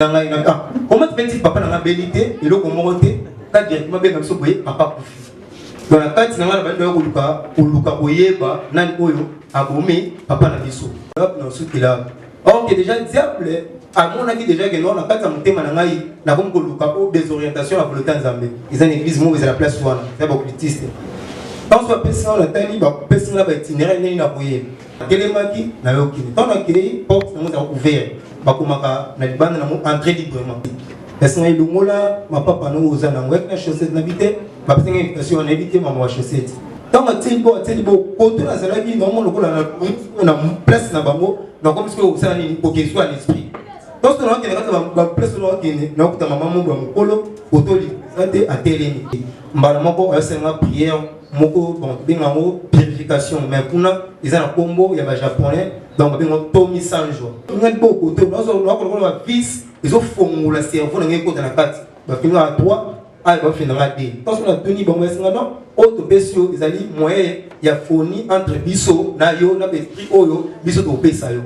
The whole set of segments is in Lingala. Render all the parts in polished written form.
Comment tu fais papa dans la bélité et le commenté quand directement bien comme ça papa koufi. Dans la carte na bande oluka boyeba nani oyo abomé papa na biso. Dans ce qu'il a. Or que déjà diable à mon avis déjà que non la carte motema na ngai na comme koluka pour désorientation à volonté nzambe. Ils ont une église mo ils à la place wana. C'est beaucoup cultiste. Quand soit personne la tali ba personne là ba itinéraire nini na boye. Kelemaki na yokini. Tant na créé porte na ouvert. Bakumaka na libanda na mo entrer librement. Est-ce que lungola ma papa no ozana ngwek na chaussette na bité ba pinga invitation na bité maman wa chaussette. Tant ma tilibo koto na sala bi non mo lokola na place na bango na comme ce que ça ni pour qu'il soit à l'esprit. Donc on a que ba place no kene na kuta maman mo ba mokolo otoli santé à telemi. Mbala moko asenga prière moko bon benga mo purification mais kuna ils ont combo ya ba japonais donc benga tomi sanjo. Ngai beaucoup to na ko ba fils ils ont formé la cerveau dans la carte. Ils vont finir à 3, ils vont finir à 2. Quand on a tenu bon non, autre besio, ils allaient moyen, il y a fourni entre biso, na yo, na esprit oyo, biso to pesa yo.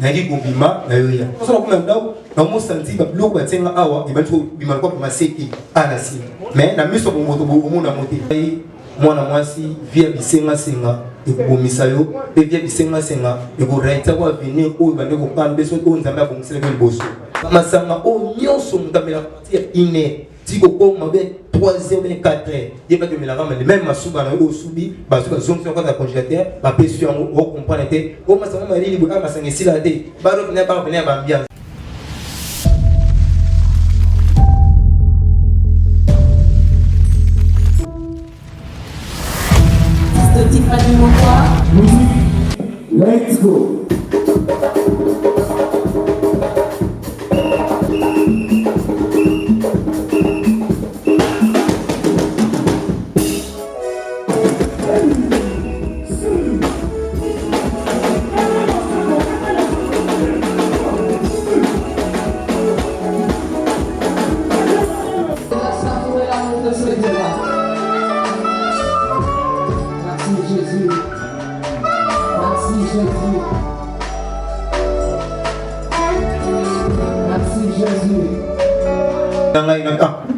Na gi gobima, na yo ya. Quand on a comme là, dans mon senti, ba bloc ba tenga awa, il va tout bima ko ma seki à la cime. Mais na miso bo moto bo mo na monter. Moi na mwasi via bisenga senga ekobomisa yo pe via bisenga senga ekoraita kwa venir oyo bande ko kan beso to nzambe abongisela ko liboso. Masanga o nyonso mutamela partir ine tiko ko mabe 3e ou 4e yeba que melanga mais même masuba na yo subi bazuka zonso ko ta congélateur ba pesu yango o comprendre te o masanga mali libo ka masanga sila te baro ne ba venir ba ambiance. Let's go.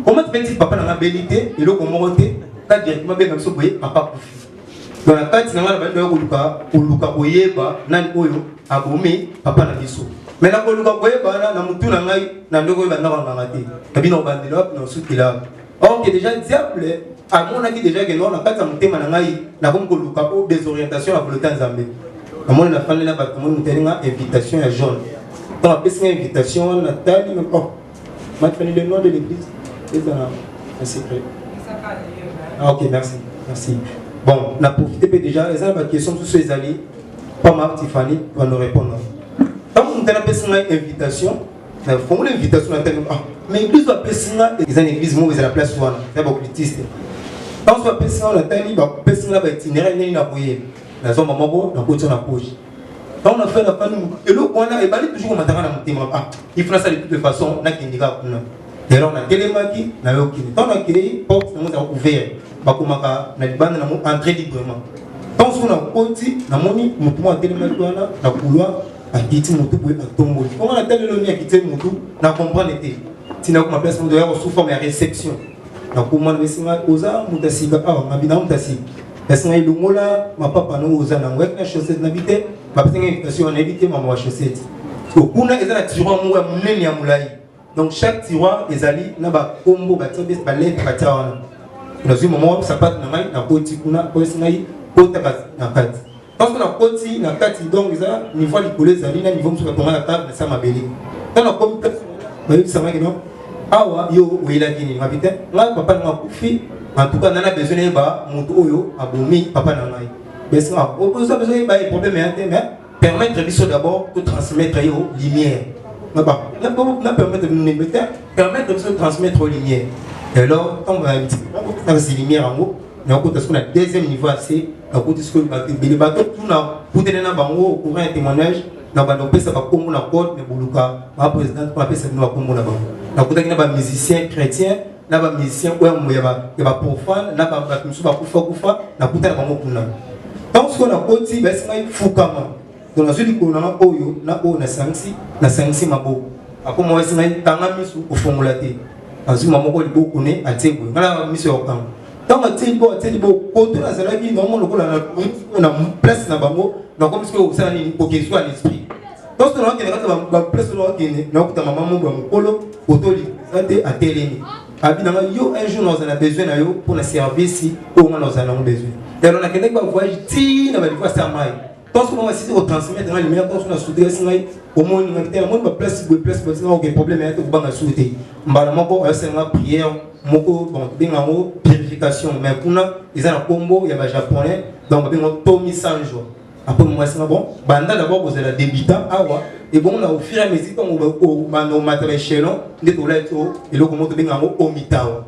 Comment tu fais papa dans la bélité et le commenté quand directement bien comme ça papa koufi. Dans la carte na bande oluka boyeba nani oyo abomé papa na biso. Mais na oluka boyeba na mutu na ngai na ndoko ba na ngati. Kabino bandelo na ce qu'il a. Or que déjà diable à mon avis déjà que non la carte motema na ngai na comme oluka pour désorientation à volonté nzambe. À mon la famille na ba comme mutenga invitation à jaune. Dans la petite invitation Nathalie mais oh m'a donné le nom de l'église. C'est un secret. Ah, ok, merci. Merci. Bon, on a profité déjà. Les gens ont des questions sur les alliés. Pas ma Tiffany va nous répondre. Quand on a une invitation, il faut une invitation. Mais l'église va passer ils ont une église mauvaise à la place où c'est beaucoup cultiste. Quand on va passer on a tani va passer là va itinéraire ni na boyer. La zone maman bo na côté na poche. Quand on a fait la famille et le on a évalué toujours comme matanga na mutima. Il faut ça de toute façon na kindika kuna. Et alors, on a télémaki, on a yokini. Quand on a créé, porte, on a ouvert. Bakumaka, on a libanda, on a entré librement. Quand on a côté, on a moni, on a télémaki, on a couloir, on a quitté mon tout pour tomber. Quand on a télémaki, on a quitté mon tout, on a compris l'été. Si on a place, on doit sous forme de réception. Donc, pour moi, on a osa, on a siga, on a bien, on a siga. Est-ce que nous avons ma papa nous osa, on a une chaussette n'habité, ma petite invitation, on a évité ma chaussette. Donc, on a un tiroir, on a un moulay. Donc chaque tiroir les alliés n'a pas combo bâti des balais bâtard. Dans un moment ça passe na mai na poti kuna poisnai kota na kati. Parce que na poti na kati donc ça niveau les alliés na niveau sur la table na ça ma beli. Dans la comme personne ça va non. Awa yo wela kini mabite. Là papa na kufi en tout cas nana besoin ba moto oyo abomi papa na ngai. Mais ça on besoin ba problème mais permettre biso d'abord de transmettre yo lumière. Permettre de transmettre aux lumières. Et alors, quand on va ces lumières en haut, on a un deuxième niveau assez, on a les bateaux, tout là, pour tenir un bango, pour un témoignage, on a un ça va comme la côte, mais Boulouka, un président, on a appelé ça comme la banque. On a un musicien chrétien, on a un musicien, il y a un profane, on a un musicien, on a un musicien. Tant qu'on a côté, c'est un fou. Donc, on a dit qu'on a na sanksi mabo. Après moi c'est un tanga misu au formulaté. Ensuite maman ko libo kone atego. Ngala misu okam. Tant atego koto na zalaki normalement lokola na place na bango na comme ce que vous savez pour qu'il soit l'esprit. Donc on a qui na place on qui na ko ta maman mo ba mokolo koto li ate atelemi. Abinanga yo un jour nous en a besoin na yo pour le service où on nous en a besoin. Et on a quelqu'un qui va voyager ti na ba fois ça mai. Donc on va essayer de transmettre dans les meilleurs temps sur la soudure au moins on a un place parce aucun problème avec banga souhaiter. Mbala moko c'est une prière moko bon bengango purification mais pour na ils ont un combo il y a japonais donc bengo tomi sanjo. Après moi c'est bon banda d'abord vous allez débutant awa et bon on a au fur et à mesure comme au matériel chelon de to là et le comment bengango omitao.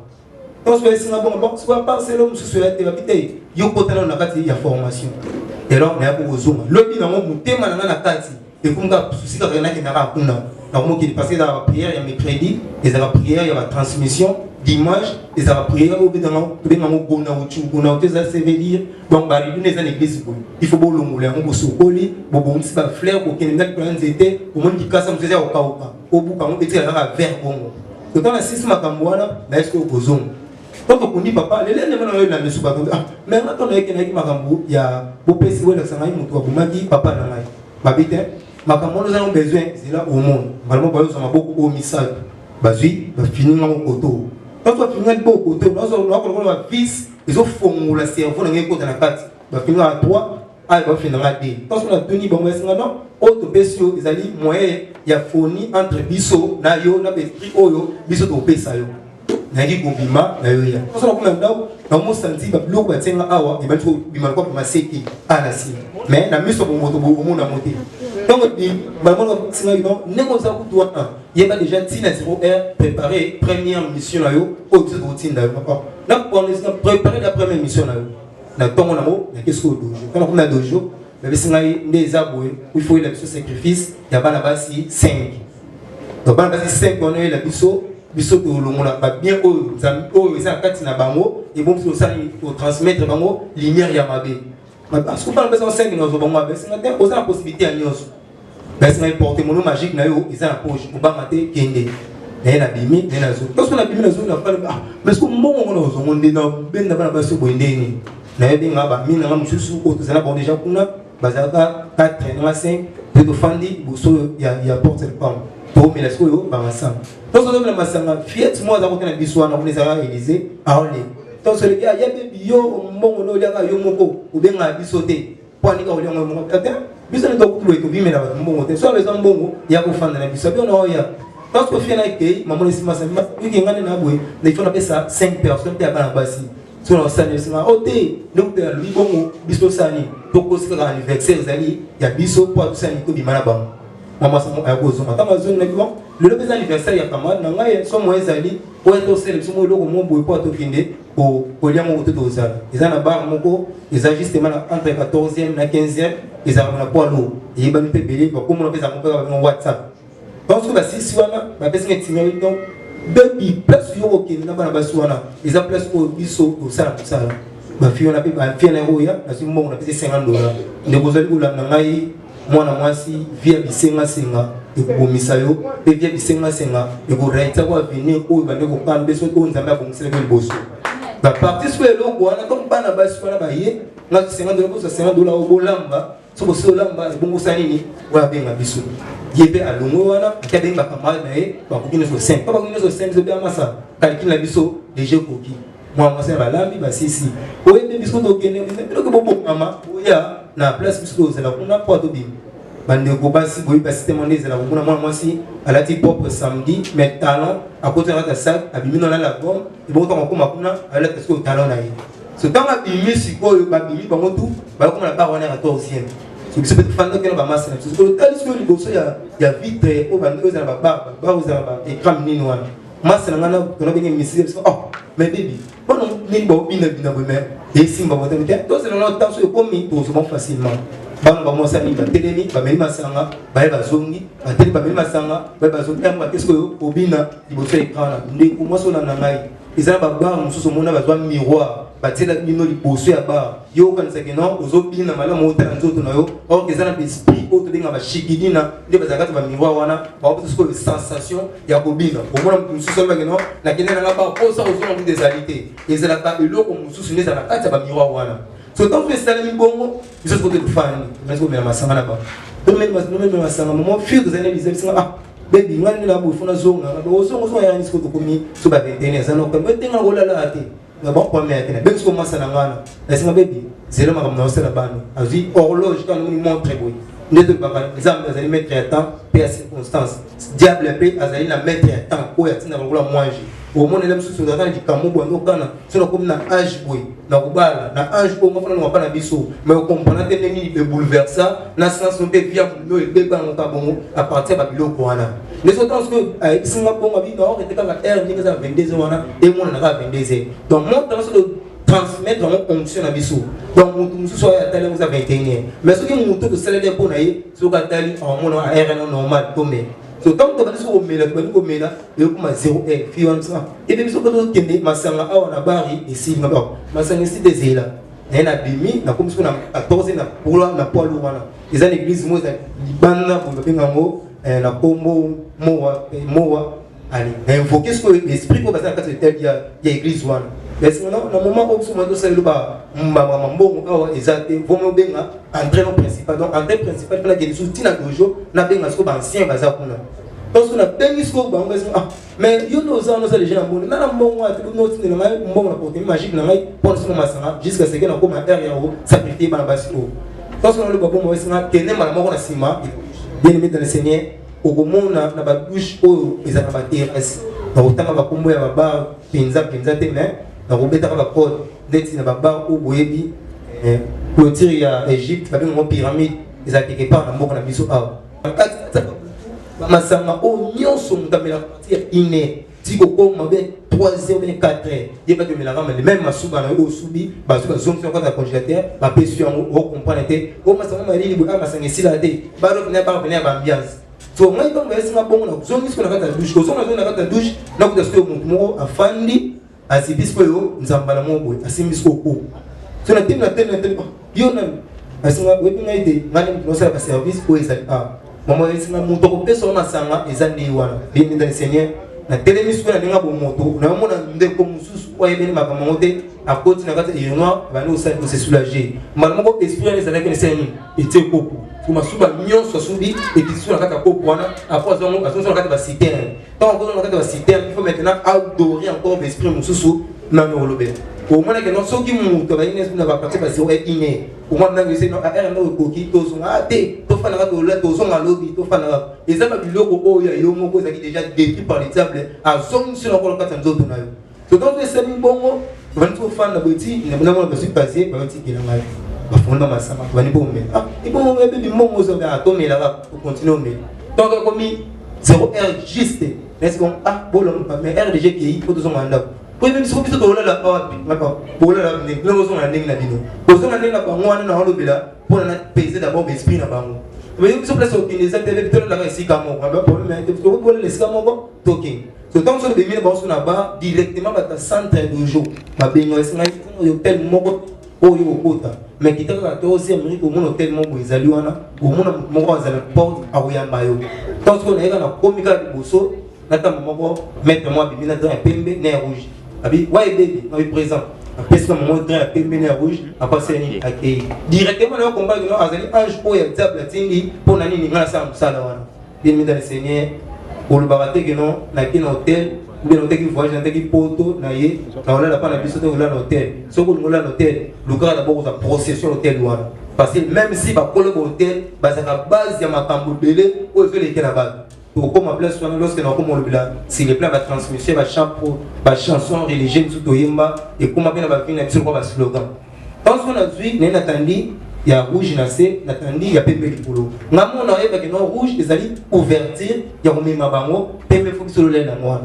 Donc c'est bon soit pas c'est l'homme sur la télé yo kotana na kati ya formation. Et là on est pour zoom le bi na mo mutema na kati et comme ça souci ka na kinara kuna na mo qui passer dans la prière il y a mercredi et dans la prière il y a la transmission dimanche et dans la prière au dans mo bona uchu kuna uteza sévélir donc ba lui dans l'église il faut bolongola mo sokoli bo bonsi ba fleur ko kinga plan zete au monde qui kasa mzeza okauka obuka mo petit la vert bongo to dans la 6 makambo wana na est-ce que au zoom. Quand on dit papa, les gens ne la mesu pas mais maintenant on est qui makambu ya bopesi wala sanga mutu abumaki papa na ngai babite makambo nous avons besoin c'est là au monde vraiment ba yo sama beaucoup au message bazui ba fini ngamo koto quand on finit beaucoup koto nous avons ba fils ils ont formula cerveau na ngai ko na kati ba fini à 3 ah ba fini na 2 quand on a tenu bon mais sanga non auto besio ezali moyen ya foni entre biso na yo na esprit oyo biso to pesa yo nagi kubima na yo ya so na kuma ndao na mo santi ba bloko batsenga awa e ba tso bima ko ma seki ala si mais na miso bo moto bo mo na moté donc di ba mo ko singa yo ne ko za ku toi il y a déjà tina 0R préparer première mission na yo au titre routine da papa na pour les préparer la première mission na yo na tongo na mo na qu'est-ce que dojo quand on a dojo mais singa des aboué il faut il a ce sacrifice ya bana basi 5 donc bana basi 5 on a la biso biso to longola ba bien o za kati na bango et bon so ça pour transmettre bango lumière ya mabe parce que pas besoin 5 nous bango ba c'est ngate oza la possibilité à nyonso ba c'est porter mon magique na yo ils en poche pour ba maté kende na bimi na zo parce que na bimi na zo na pas mais ce que mbongo ngona zo ngonde na benda bana ba so boindeni na binga ba mina nga mususu ko to zana bon déjà kuna bazaka 4 na 5 de fandi buso ya porter le pam pour mais est-ce que yo ba ensemble donc on a masanga fiat moi za kotena biswa na kuneza Élysée aole donc ce gars ya bebi yo mbongo no liaka yo moko ubenga bisote kwani ka ulianga mbongo ata biso ne dokutu ko bimela ba mbongo te so les mbongo ya ko fanda na biso bien no ya donc ko fina ke maman si masanga yuki ngane na boy il faut appeler ça 5 personnes te abana basi so na sani singa ote donc de lui bongo biso sani to ko sika anniversaire zali ya biso pour tout sani ko bimana bango maman sa mo akozo matama zone na bon le bés anniversaire ya camarade na ngai so mo ezali o eto sélection mo loko mo boy po to kinde ko lia mo to ozala ezana bar moko eza justement entre 14e na 15e ezala na poalo e ba mpe belé ba ko mo pesa mo pa ba WhatsApp parce que ba sisi wana ba pesa ngetinga donc depuis place yo okende na bana baswana eza place ko biso ko sala ko sala ba fiona pe ba fiona roya na si mo na pesa $50 ndeko zali kula na ngai mwana mwasi via bisenga senga ekubomisa yo pe via bisenga senga ekuraita kwa venir oyo bande ko kambe so to nzamba bomisela ko liboso ba parti so elo ko wana comme bana basi wana ba ye na $50 ko $50 o bolamba so bo so lamba bongo sanini wa benga biso yebe alongo wana kabenga kamala na ye ba kokine so 5 ba kokine so 5 so be amasa kalkina biso déjà koki moi mwasa ba lambi ba sisi oyebe biso to kene ko bobo mama oya na place biso zela kuna po to bim bande ko basi boyi basi témoigner zela kuna moi mwasi alati propre samedi mais talent à côté de la salle abimi na la bombe et bon to ko makuna alati parce que talent na ye so dans la bimi siko ba bimi bango tout ba ko na ba wana 14e so biso peut fanda que ba massa so ko tali so li boso ya vitre o bande ozala ba ozala ba écran nini wana massa na ngana ko na bengi misi oh mais baby bon ni bo bina bo mais et simba bo te to c'est non temps so ko mi to so facilement bana ba mosa ni ba teleni ba meli masanga ba ba zongi ba meli masanga ba zongi qu'est-ce que obina liboso écran na ndeko moso na ngai ils ont un bar, nous sommes un miroir, bâtir la mino li bossé à bar. Yo quand c'est que non, aux autres bien mal mon temps aux autres nayo. Or qu'ils ont un esprit autre bien à chikidina, des bazaka va miroir wana, par rapport à ce sensation, il y a bobina. Au moins nous sommes là que non, la qui n'est pas pour ça aux autres des alités. Ils ont pas le lot comme nous soutenons à la carte va miroir wana. So tant que c'est la bongo, ils sont côté de fan, mais c'est comme la sanga là-bas. Tout le monde ma sanga, moment fur des années ils disent ah baby ngani la bouffe na zonga, na zonga ya nisiko to komi so ba 21 ans non comme tenga rola la ate. Na bon pour me atena. Ben so masa na ngana. Na singa baby, zelo ma comme na bani. Azi horloge quand nous montre boy. Ndeto baba, nzambe azali mettre à temps, paix à circonstance. Diable paix azali na mettre à temps, ko ya tina rola manger. Au monde là sous dans du kamubo ndo kana sino comme na âge boy na kubala na âge ko ngofana no pana biso mais au comprendre que nini be bouleversa na sens no be via no e be bango ka bongo à partir ba biloko wana les autres que singa bongo bi no était ka air ni ka 22 wana et mon na ka 22 donc mon temps de transmettre en onction na biso donc mutu so ya tali vous a 21 mais ce qui mutu de célébrer pour naïe so ka tali en mon air normal tomé. So tant que vous avez un peu de mela, vous avez 0 et puis on ça. Et puis vous avez des masanga à bari ici, masanga ici des îles. Il y a bimi, na comme si on a 14 na poula na poilu wana. Les églises moi libana pour le pingango, na kombo moa ali. Invoquer ce que l'esprit pour passer à quatre tel il y a église wana. Mais sinon na moment où vous m'avez dit ba mbambo awa ezate vomo benga entraîneur principal donc entraîneur principal pour la guérison tina dojo na benga ce que ancien baza kuna. Parce qu'on a béni ce qu'on va ah mais yo nos ans nous les gens bon na mbongo ati no tina na mbongo na porter magique na ngai pour ce masanga jusqu'à ce que na comme derrière au sacrifier ba basio. Parce qu'on a le babo mo singa kene mala moko na sima bien aimé dans le Seigneur au komona na ba douche o ezaka ba terrasse na otanga ba kombo ya baba pinza te mais na robeta ka code ndeti na baba o boyebi clôture ya Égypte ba bengo pyramide ezaka quelque part na mboka na biso awa masanga o nyonso mutamela partir iné tiko ko mabe 3h ou 4h il pas de mélange mais même masuba na o subi bazuka zonction quand la congélateur ba pesu yango o comprendre te o masanga mali libuka masanga sila te ba revenir ba ambiance so moi donc va essayer bongo na zongi ce qu'on a dans douche ozonga na kata douche na ko teste mutu moko afandi asibispo yo nzambala moko asimbispo ko so na tena yo na asinga webi ngaite ngani mtosa ba service ko ezali maman esinga mutu ko peso masanga ezandi wana bini dans le Seigneur na télémission na ninga bo moto na mona ndeko mususu oyebeni makambo te akoti na kata yeno bani osali ko se soulager malmo ko esprit les avec les seigneurs était beaucoup kuma suba nyonso subi et puis sur la kata ko wana après zongo aso sur la kata ba citerne tant que na kata ba citerne il faut maintenant adorer encore l'esprit mususu na nolobe au moins que non soki mutu ba ines na ba partir ba zéro et iné au moins na ngese no a no koki to zonga te to fana ka to la to zonga lobi to fana et ça ba biloko oya yo moko ezaki déjà détruit par les diables a zongi sur la kata nzoto na yo so donc c'est un bongo va nous faire la boutique na mo ba su passer ba boutique na ngai ba fonda masama ba ni bo me et bon bébé mongo zo ba to me là pour continuer mais donc comme 0 heure juste est-ce qu'on bolon pas mais RDG qui faut tout son mandat pour même si vous êtes là là pour là nous nous sommes en ligne là bino pour ça on est là pour moi on a le bela pour on a peser d'abord l'esprit na bango mais vous place au les intellectuels là ici comme on va problème vous voulez les comme on talking so tant que les mines sont là-bas directement dans centre de jour ma bengo est là hôtel moko oyo okota mais qui t'a 14e minute au mon hôtel moko ezali wana au mon moko azala porte a oyamba yo tant qu'on est na komika liboso nata moko mettre moi bibi na dans pembe na rouge abi ouais baby on est présent après ce moment dans pembe na rouge après c'est ni accueilli directement na combat no azali ange oyo diable tindi pour nani ni ngala sa musala wana bien mis dans le Seigneur pour le baraté que non na kin hôtel bien hôtel qui voyage na qui poto na ye na wala pas na biso te wala hôtel so ko wala hôtel le gars d'abord sa procession hôtel wana parce que même si ba kolo hôtel ba sa base ya makambo belé o zo les là-bas comme ma place lorsque nous avons le bilan si les plans va transmission va chanson religieuse tout au yemba et comme bien va finir sur quoi va slogan parce qu'on a vu n'a attendu il y a rouge nassé n'attendu il y a pembe likolo ngamo na eba que non rouge les ali ouverture il y a même bango pembe faut que sur le na moi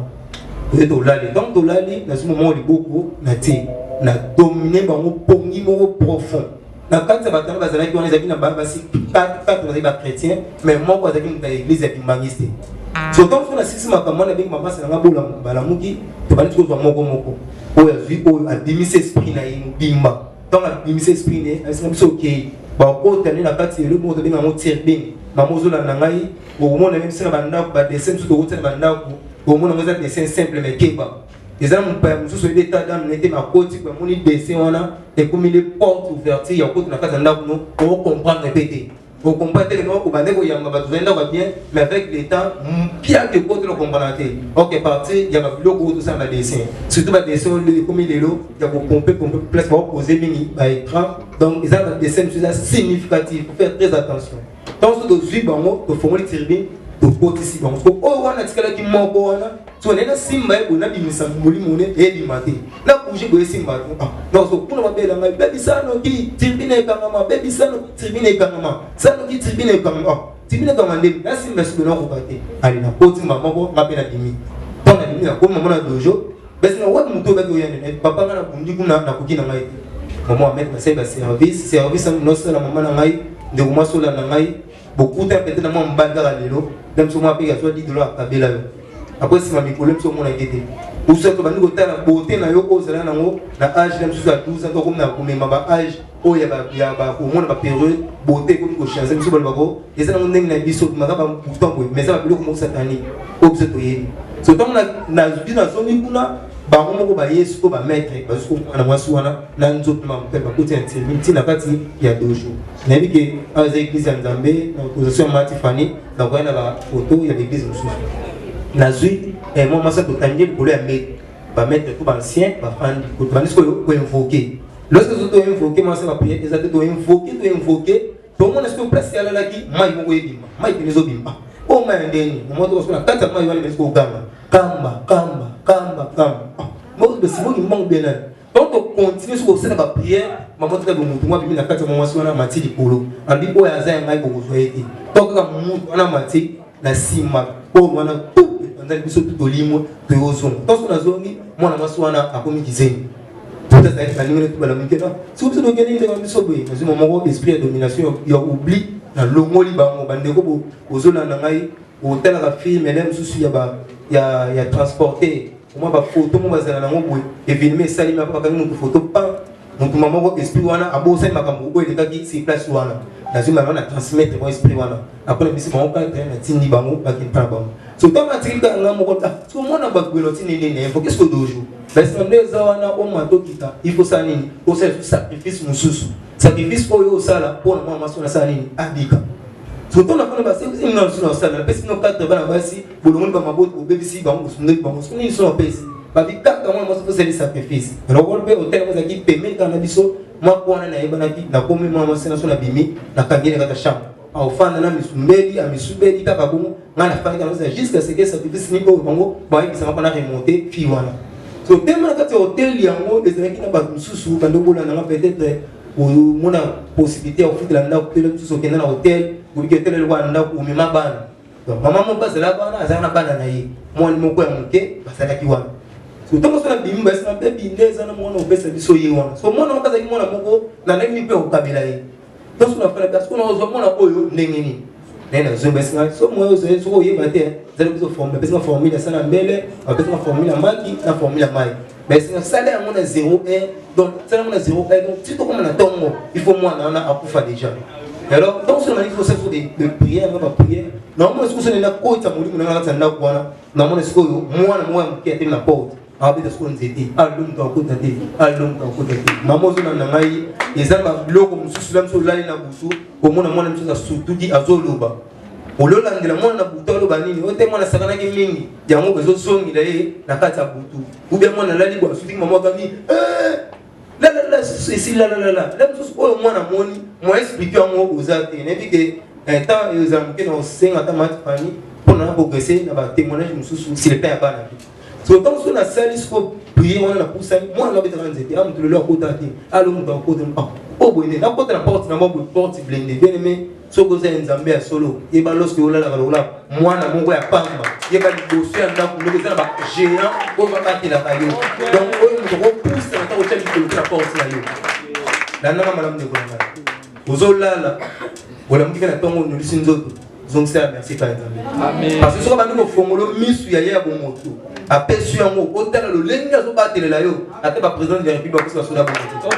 vous êtes au lali donc au lali dans ce moment il beaucoup na dominer bango pongi mo profond na kati batanga bazalaki on ezaki na basi 4 bazali ba chrétien mais moko azaki na église ya kimbangiste Surtout sur la six makamana avec maman c'est la bola balamuki tu vas dire que moko moko o ya zui o a démisé esprit na bimba donc a démisé esprit né est-ce que c'est OK ba ko tani na kati le mot de maman tire bien maman zola na ngai au moment même si na banda ba dessin sur route na banda au moment on a dessin simple mais keba les hommes pas sous l'état d'âme n'était ma côte comme on y dessin on a et comme les portes ouvertes il y a côté na kati na nous pour comprendre répéter. Vous comprenez que vous bien, mais avec les temps, pire que votre comprenez. Ok, parti, il y a un bloc tout ça dans le dessin. Surtout dans le dessin, comme il est là, il y a pour pomper, plus pour poser mini à l'écran. Donc, ils ont des dessins significatifs. Il faut faire très attention. Donc, ce que je suis dans le format de tirer, de côté ici. Donc, oh, on a dit que qui m'a bon, so on a simba, on a dit que ça mouli moulé et du matin. Là, pour jouer simba, non, so pour nous appeler la baby ça no qui tribune kangama, baby ça no tribune kangama, ça no qui tribune kangama, tribune kangama. Là, simba sur le nom au pâté. Allez, na côté maman, m'appelle la demi. Dans la demi, comme maman a dojo, mais c'est ouais mon tour avec yoyane. Papa na bundi kuna na kuki na ngai. Maman mettre ma service, non c'est la maman na ngai, de moi sur la ngai. Beaucoup de peut-être dans mon bagarre lelo, même si moi paye à soit $10 à Kabila. Après si ma micro sur mon inquiété. Ou ça que nous côté la beauté na yo cause là nango na âge même sur 12 ans comme na comme ma âge oh ya ba au moins ba période beauté comme ko chance même sur ba bako et ça na ndeng na biso ma ba pourtant mais ça va plus comme satanique obse to yé so donc na na zone kuna ba moko ba yesu ko ba maître parce que na mwasi wana na nzoto ma pe ba côté intimité na kati ya dojo na bi ke az église ya Nzambe na opposition Matifani donc on a ba photo ya l'église mususu na zui et moi ça to tangé pour le mettre tout ancien ba fan ko ba nisko ko invoquer lorsque vous to invoquer moi ça va prier et ça to invoquer tout le monde est presque là là qui mai mo yebima mai binezo bimba o mai ndeni mo to so na kata mai wale mesko kamba moi be simo ki mong bien donc on continue sur cette prière maman très bon moi bimi na kata mo so na mati likolo andi ko ya za mai ko zo eti donc ka mutu na mati na sima ko mwana tout dans biso tout limo to yozo donc on a zongi mwana maswana akomi kizeni tout ça être la ligne tout la mikena si vous donc gagner dans biso boy mais mon esprit de domination il oublie na longoli bango bandeko bo ozola na ngai hôtel la fille mais même souci ya transporter moi ba photo mo bazala na ngobwe événement salima pa ka mu photo pa mutu mama ko esprit wana abosa makambo ko eleka ki si place wana lazima na transmettre mon esprit wana après bisi mo ka na tindi bango ba ki pa bango so tant atika nga mo ko ta so mo na ba gwelo tindi ne faut qu'est-ce que dojo parce que ndeza wana o mato kita il faut ça nini o sacrifice mususu sacrifice ko yo sala pour moi maso na sala nini abika so tant na fana ba c'est une non sur sala parce que no cadre ba basi pour le monde ba maboto bebisi bango sunde bango sunni so pesi ba bi kaka moi maso faire sacrifice rogol be hotel mo zaki payment kana biso moi ko na yeba na ki na komi moi maso na so na bimi na kangene kata chambre au fana na misumbeli a misubeli kaka bongo ngana fana kana jusqu'à ce que sacrifice ni ko bango ba yi sama na remonter fi wana so tellement que hôtel yango des gens qui na ba mususu kando bola na peut-être ou a possibilité au fond de la ndako pele mususu kenda na hôtel ou que tel le wanda ou mema bana donc maman mo passe là bana azana bana na yi mo ni moko ya muke basala ki wana so tomo so na bimba sa be bindeza na mo na obesa biso yi wana so mo na kaza ki mo na moko na ndenge ni pe o kabila yi donc so na fala parce que na ozo mo na oyo ndenge ni nena zo besa so mo ozo so yi mate zero biso formule besa formule sana mbele besa formule maki na formule mai mais c'est ça là on a 0 1 donc ça on a 0 1 donc si tu comme na tongo il faut moi na akufa déjà alors donc sur la il faut ça faut de prière même pas prière normalement est-ce que c'est na kota mulimu na ngata nda kuana normalement est-ce que moi na moi mkiate na porte abita ce qu'on dit alum to kota te maman zo na ngai ezanga biloko mususu la mso lali na busu komona mwana mso surtout di azoloba ololandela mwana na butu aloba nini ote mwana sakanaki mingi yango bezosongila ye na kati ya butu ubia mwana lali bwa suti mama kami la ceci la mso oyo mwana moni mo expliquer ngo ozate nebi ke temps ezamke na osenga ta Matifani pona na progresser na ba témoignage mususu si le père ya bana so tant so na salis ko prier wana na pousa mwana na betaka nzete am to le leur kota te alo mu ba kota o boine na kota na porte na mo porte blindé bien aimé soko za Nzambe ya solo yeba lorsque olala kalola mwana mongo ya pamba yeba liboso ya ndako ndeko za ba géant o va batela kayo donc oyo muto ko pousse na ta hotel ko la porte na yo la nana malamu ndeko na ozolala wala mukika na tongo nulisi nzoto donc c'est merci par exemple parce que ce qu'on va nous formolo misu ya ya bomoto apesu yango otala le lenga zo batela yo ate ba président de la République parce que soda bomoto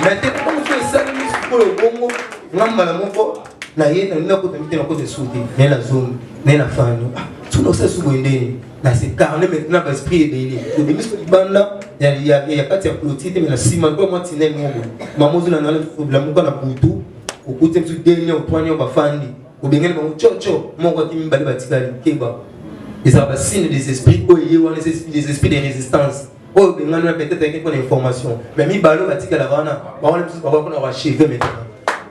maintenant comme ça ça misu pour le bongo ngamba la moko na ye na ko tamite na ko de soudi mais la zone mais la fano tout nous ça souboindé na c'est carnet maintenant parce esprit est le ministre du banda il y a kati ya politique mais la sima ko moi tinel mo mamozo na na problème ko na butu okuti mtu deni au twani au bafandi ubengele ba chocho moko kimi bali batikali keba ça va signe des esprits des esprits de résistance oh bengana peut-être avec une information mais mi balo batikala wana ba wana plus ba ko na cheveux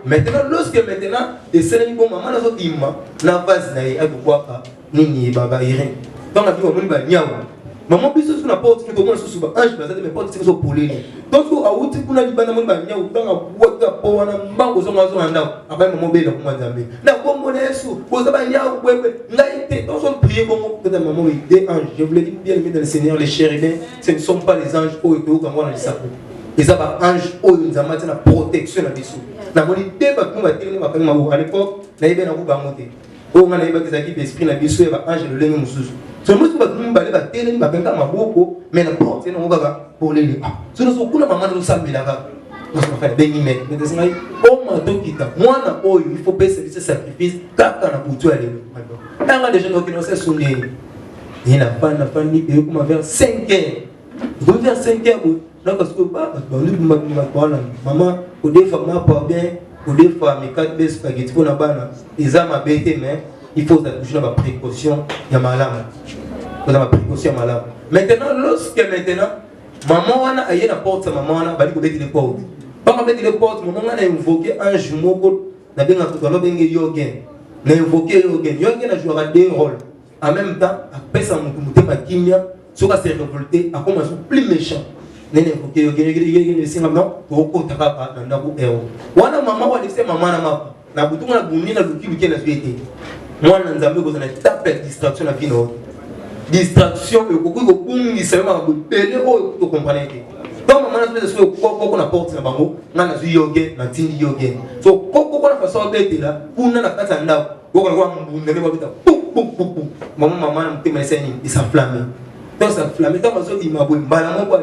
maintenant lorsque maintenant les sénégalais bon maman nazo bima na base na ye akwa nini baba irin donc la vie ba nyawa maman biso sur la porte que comment sous ba ange bazate mais porte c'est so poleli donc a outi kuna libana mon ba nyawa donc waka po wana mbango zo mazo anda abai maman bela ko nzambe na kombo na yesu boza ba nyawa bwebwe ngaite donc on prier bon que maman des anges je voulais dire bien aimé dans le Seigneur les chérubins ce ne sont pas les anges au et comme on le sait les anges au nzambe na protection na biso na moni débat ko ba télé ma à l'époque na yebe na ko ba monter o ngana yeba ki esprit na biso ba ange le lengi mususu so musu ba kumba ba télé ba benga maboko mais na porte na ngaba pour les so no so kuna mama no sambela ka no so fa bengi mais c'est ngai o ma to kita mwana oyo il faut payer ce sacrifice kaka na butu ya lelo tanga déjà no kino se sunni et la fin ni pe kuma vers 5h go vers 5h donc parce que ba maman au des fois ma pas bien au des fois mes 4 bes spaghetti pour na bana ils ont ma bête mais il faut toujours la précaution ya malama faut la précaution malama maintenant lorsque maintenant maman wana aye na porte maman wana bali ko beti les portes pas ko beti les portes maman wana invoquer ange moko na benga ko ba benga yogen na invoquer yogen a jouera deux rôles en même temps après ça mutu ma kimia soka se révolter a commencé plus méchant nene invoquer yogen singa non ko taka na ndako eo wana mama wa lise mama na mapa na butunga na buni na lukibuki na suete mwana nzambe ko na tape distraction na vino distraction et beaucoup de bungi seulement ko pele o to comprendre donc maman na se ko na porte na bango na zu yoge na tindi yoge so ko na façon bête là kuna na kata ndako ko kwa mbunda ne babita pum maman na mtima seni isa flamme donc ça flamme donc mazo di mabo mbala mo kwa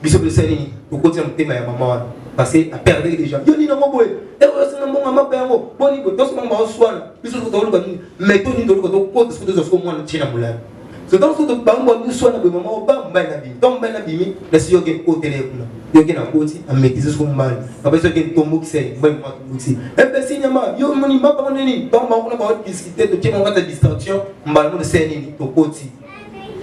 biso be seni ko kotia mtima ya maman parce que a perdu les gens yoni na mo boy e ko sina mo mama pengo boni ko to so mama oswana biso ko to lu mais to ni to ko to so mo na china mulana so donc so to bango ni so na be mama ba mba na bi donc mba na bi mi la si yoke ko téléphone yoke na koti a maîtriser so mbali ba so ke to mo kise ba mo kisi e be si nyama yo moni ba ba nini donc ba ko na ba discuter to chema ngata distraction mbali mo se nini to koti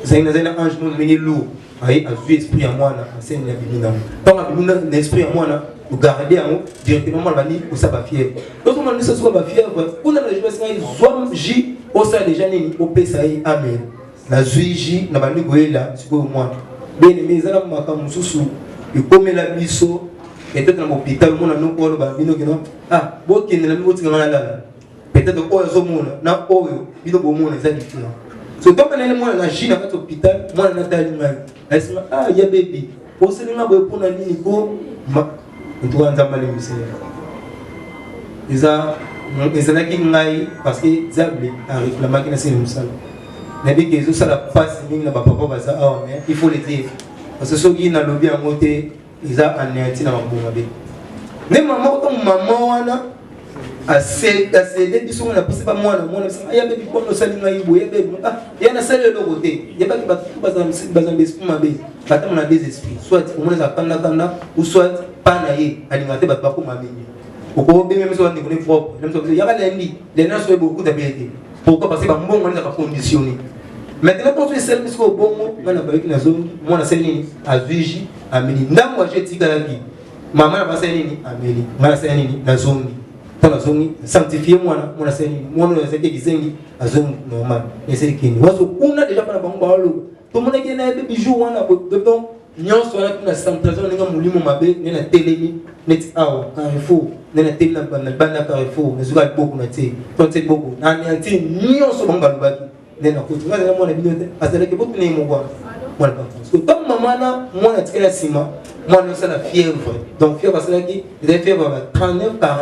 zaina ange no ngi lu ai a vu esprit à moi na c'est na bibina donc a bibina l'esprit à moi na pour garder en directement la bani pour ça ba fièvre donc on ne se soit ba fièvre on a la joie c'est zoam j au ça déjà ni au psaï amen la zuiji na bani goela siko moi bien aimé zala maka mususu e comme la biso et peut-être dans l'hôpital mon na no ko ba bino kino ah bo kende na mi botinga na la peut-être ko zo mona na oyo bino bo mona za différent so donc on est moi na j na hôpital moi na tali ngai est-ce ah ya baby o se nga bo pona nini ko ntuwa nzamba le misere ezala ki ngai parce que zable arrive la machine c'est une salle nabi que ça la passe mingi na papa baza ah mais il faut le dire parce que soki na lobby en moté eza anéanti na mabonga be ne maman comme maman wana assez biso na pose pas moi ça ya bebi ko no sali ngai boye bebi ah ya na sali le côté ya ba ki baza esprit mabe bata na des esprits soit on les apprendre kanda ou soit pas naïe alimenter ba ko mamini oko be même so ndiko ni propre même so ya ba lendi les gens sont beaucoup d'habileté pourquoi parce que ba mbongo na conditionné maintenant quand tu es seul parce que bongo na ba ki na zone moi na seli a vigi amini ndamwa je tika la vie maman na ba seli ni amini na seli ni na zone pour la zone sanctifier moi na seli moi na seli kizengi a zone normal et c'est qui wazo kuna déjà pas bango ba lo to mona ki na be bijou wana donc nyonso wana tuna centralisation ninga mulimo mabe nena telemi net awa Carrefour nena telemi na banda Carrefour nezuka beaucoup na te tonte beaucoup na anti nyonso banga lubaki nena ko tunga na mwana binote azaleke beaucoup ne mo mwana pas parce que comme maman na mwana tikela sima mwana ça la fièvre donc fièvre parce que il est fièvre à 39 40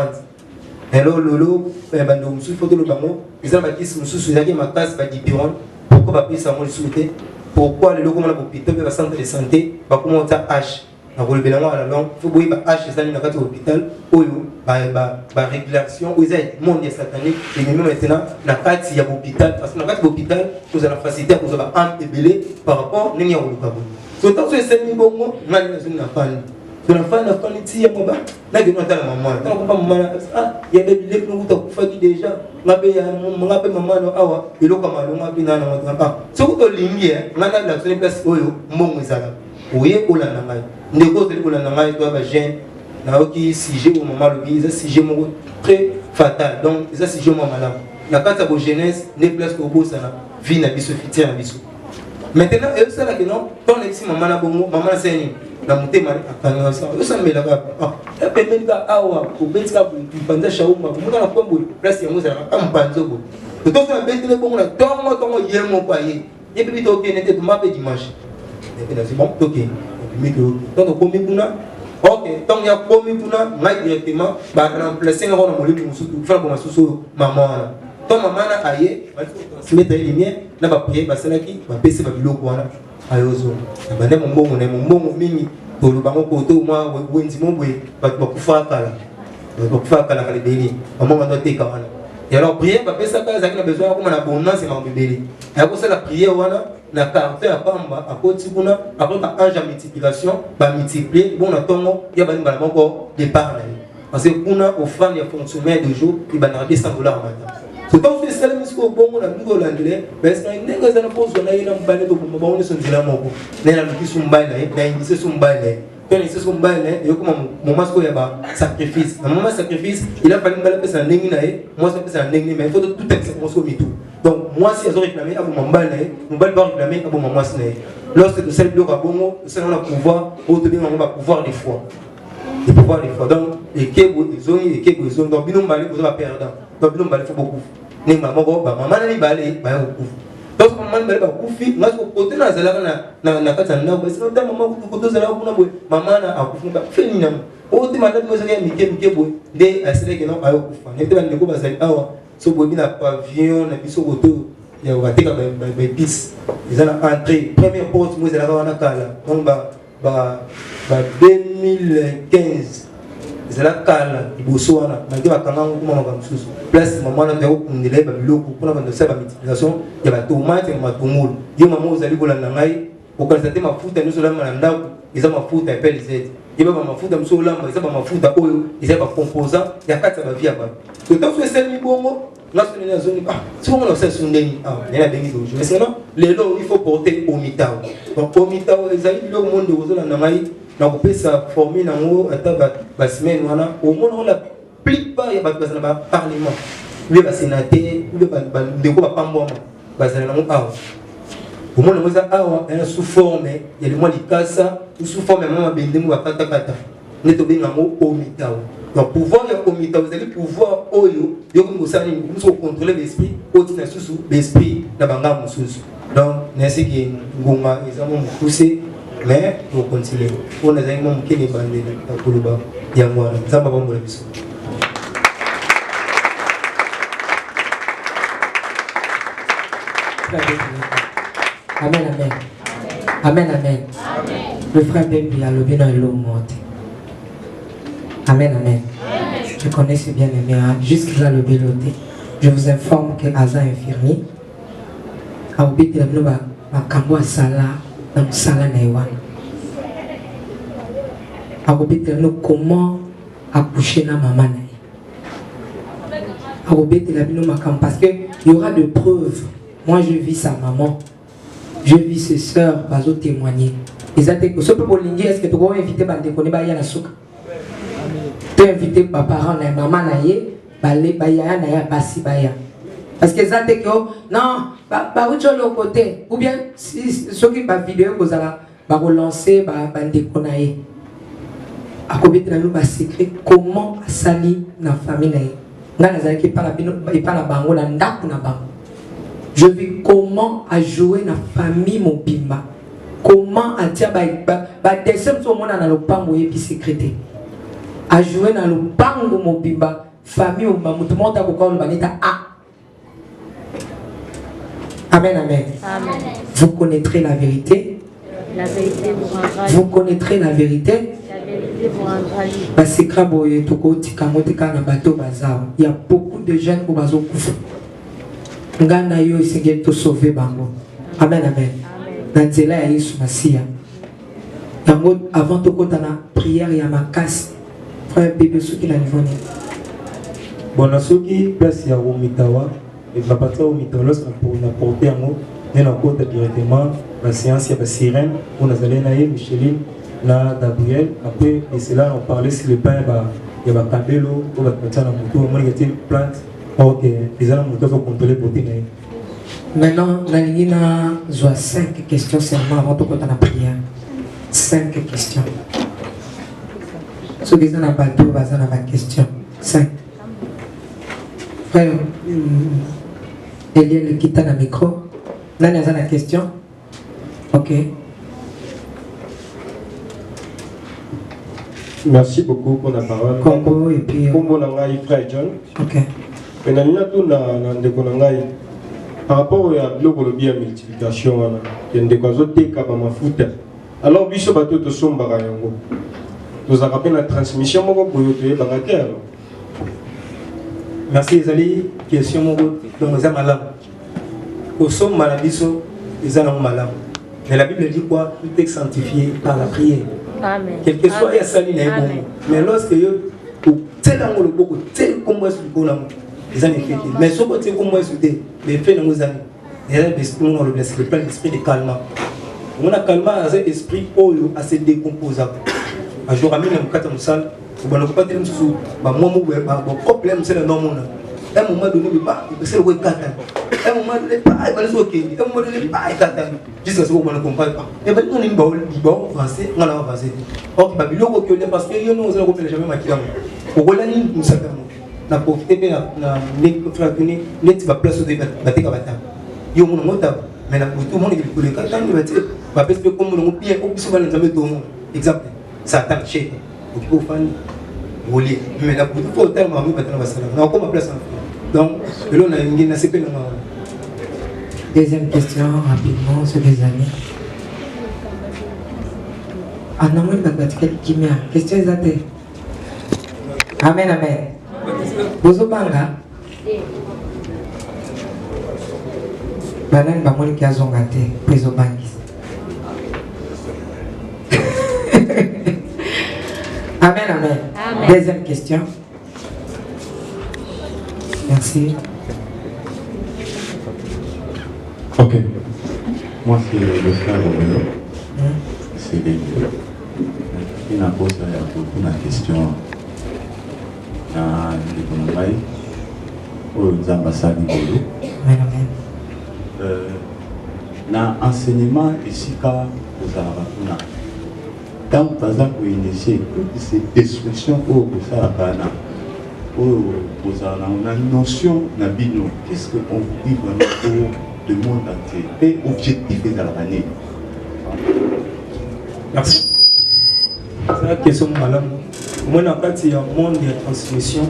alors lolo bando musu photo le bango ils ont bâti musu sur ma classe ba dipiron pourquoi ba pesa mo souhaité pourquoi le logo na hôpital ba centre de santé ba comment ta H na ko le belango à la longue faut boyer ba H ça na kati hôpital oyo ba régulation ils ont monde satanique et même maintenant na kati ya hôpital parce que na kati hôpital vous avez la facilité vous avez un ébélé par rapport nini ya oluka so tant que c'est ni bongo ngani na zuna fan so na fan na fan ti ya moba na de nota la maman tant ko maman ah ya bébé le nous ta kufaki déjà ngabe ya ngabe maman no awa iloka malonga bina na ngapa so ko lingi ngana la zone place oyo mbongo ezala oye olanda ngai ndeko zeli olanda ngai to ba jeune na oki sujet au maman le visa sujet mo très fatal donc ça sujet mo malade la kata bo jeunesse ne place ko bosa na vie na biso futur na biso maintenant et ça là que non ton ici maman na bongo maman c'est ni na mutema akanga ça ça me la ah e pemeli ka awa ko betika ko panda shauma ko mona ko mbo place ya moza ka mpanzo ko to to na betele bongo na tongo yemo pa ye et puis to bien était ma pe dimanche et puis là c'est bon OK mais que donc ko mi kuna OK donc ya ko mi kuna ngai directement ba remplacer ngona mo limu musuku fa ko masusu maman ton maman na aye se mettre les lumière na ba prier ba salaki ba pese ba biloko wana ayozo ba ne mbongo mingi to lu bango ko to moi wenzi mbwe ba kufa kala kale beli maman ndo te kawana et alors prier ba pesa ka za kina besoin ko na bonance ma bibeli ya ko la prière wana na carte ya pamba akoti kuna après ba ange multiplication ba multiplier bon na tongo ya ba ngala moko départ na parce que kuna offrande ya fonctionnaire de jour il ba na $100 matin. So tant que c'est le musique bon na bigo l'anglais parce que ndenge za na pose na yena mbale to ba woni so nzila moko na na bikisu mbale na indise so mbale quand il se sont mbale yo comme moment ko ya ba sacrifice na moment sacrifice il a fallu mbale pesa ndenge na ye moi ça pesa ndenge mais il faut tout texte ko so mitu donc moi si ils ont réclamé abo mbale mbale ba réclamer abo moi si na lorsque de celle bloc à bongo c'est on a pouvoir au te bien on va pouvoir des fois de pouvoir des fois donc et que ils ont donc binom mbale vous va perdre donc binom mbale faut beaucoup ni maman ba maman na ni balé ba beaucoup donc maman balé ba kufi nga ko côté na zala na kata na ba c'est maman ko côté zala ko na boy maman na akufu ba fini na o te malade mo zaka mike boy de asele que non ba kufa ne te ba ndeko ba zali awa so boy na pavillon na biso koto ya ba teka ba bis ezana entrée première porte mo zala wana kala donc ba 2015 zela kala liboso wana malgré bakanga ngoma ba msusu place maman na ndeko kundele ba biloko kuna ba ndosa ba multiplication ya ba tomate na matungulu yo maman ozali kolanda ngai okanisa te mafuta nyonso olamba na ndako eza mafuta ya pelizete yeba ba mafuta mso olamba eza ba mafuta oyo eza ba composant ya kati ya ba vie ya bato to tanso esali bongo ngaso nini azoni si bongo na osali sundeni nena bengi dojo mais sinon lelo il faut porter au mitao donc au mitao ezali biloko monde ozolanda ngai na kopesa former nango ata ba semaine wana au moins la plupart ya bato bazala ba parlement ube ba sénateur ube ba ndeko ba pamboma bazala nango awa au moins nango za awa ena sous forme ya le mois likasa ou sous forme ya mama bendemu ba kata neto benga ngo omitao donc pouvoir ya omitao c'est pouvoir oyo yo ko sala ni ko contrôler l'esprit otina susu l'esprit na banga mususu donc nesi ki ngoma ezamo mukuse mais pour continuer on a vraiment kene bande na kuluba ya mwana zamba bambola biso amen amen amen amen le frère Baby a le bien dans l'eau monte amen amen je connais ce bien aimé jusque là le béloté je vous informe que Aza infirmier a obéi la bloba makambo sala dans sala na ewan akobetela bino comment accoucher na maman na ye akobetela bino makambo parce que il y aura de preuves. Moi je vis sa maman, je vis ses sœurs bazo témoigner ezate ko sope bolingi est-ce que tu vas inviter bandeko ne ba ya na suka tu inviter ba parents na maman na ye balé ba ya na ya basi ba ya parce que ezate ko non ba ucho le côté ou bien si ceux qui ba vidéo ko zala ba relancer ba bandeko na ye akobetela no ba secret comment asali na famille na ye nga nazalaki pa na bino pa na bango na ndako na bango. Je vis comment à jouer dans la famille mon bimba. Comment à dire descendre sur mon dans le pango et puis sécréter. À jouer dans le pango mon bimba famille ou maman, tout le monde a beaucoup de banita A. Amen, amen. Amen. Vous connaîtrez la vérité. La vérité vous rendra libre. Vous connaîtrez la vérité. La vérité vous rendra libre. Parce que il y a beaucoup de jeunes qui ont souffert. Ngana yo isenge to sauver bango. Amen, amen. Nanzela ya Yesu Masia. Yango avant de kota na prière ya makasi. Frère bébé soki na niveau ni. Bon soki place ya Omitawa et va partir Omitawa pour na porter yango na kota directement la séance ya ba sirène pour na zalena ye Micheline na Gabriel après et cela on parlait sur le pain ba ya ba kabelo ko ba tata na moto mo ngeti plante. Ok, les gens ont contrôlé pour tenir. Maintenant, la ligne a 5 questions seulement avant de la prière. 5 questions. Ceux qui sont à bateau, ils ont la question. 5. Frère, Eliel quitte le micro. Là, il y a la question. Ok. Merci beaucoup pour la parole. Combo et puis. Combo Nangai, frère John. Ok. Et par rapport à la multiplication, il y a des choses. Alors, il y a des choses nous avons rappelé la transmission pour merci Ezali. Question donc nous sommes malades. Nous sommes malades, nous sommes malades. Mais la Bible dit quoi? Tout est sanctifié par la prière. Amen. Quel que soit les salines, mais lorsque tel angle beaucoup, tel comme sur le les années fait. Mais ce côté comme moi sur les faits dans nos années. Le plein d'esprit de calme. On a calme à cet esprit à se décomposer. À jour à mine en 4 salle, on ne peut pas dire sous moi problème c'est le nom. À un moment donné, c'est le web 4 ans. À un moment donné, pas, il va le ok. À un moment donné, pas, 4 ans. Jusqu'à ce qu'on ne comprenne pas. Et bien, on est bon, français, on a avancé. Or, il y a parce que nous avons jamais maquillé. Au Roland, nous savons. Na profiter de la fractionner net va place de bateau bata yo mon mota mais na tout le monde il peut quand il va dire va parce que comme on bien au plus souvent les amis tout le monde exemple Satan chez il faut faire voler mais la pour faut tellement mi battre na sala na comme place donc là on a une na CP. Deuxième question rapidement sur les amis. Anamu ndabatika kimia question zate. Amen, amen. Bozobanga banani bamoni ki azonga te po ezobangisa. Amen, amen. Deuxième question. Merci. Ok. Moi c'est le frère Romeo. C'est les deux. Il n'a pas beaucoup de questions. Aux ambassades na enseignement ici car aux arabes tant par exemple pour initier toutes ces destructions au Sarabana aux arabes on a une notion nabino qu'est-ce que on dit vraiment pour le monde entier et objectif de l'année. Merci. C'est la question madame. Moi, en fait, il y a un monde de transmission,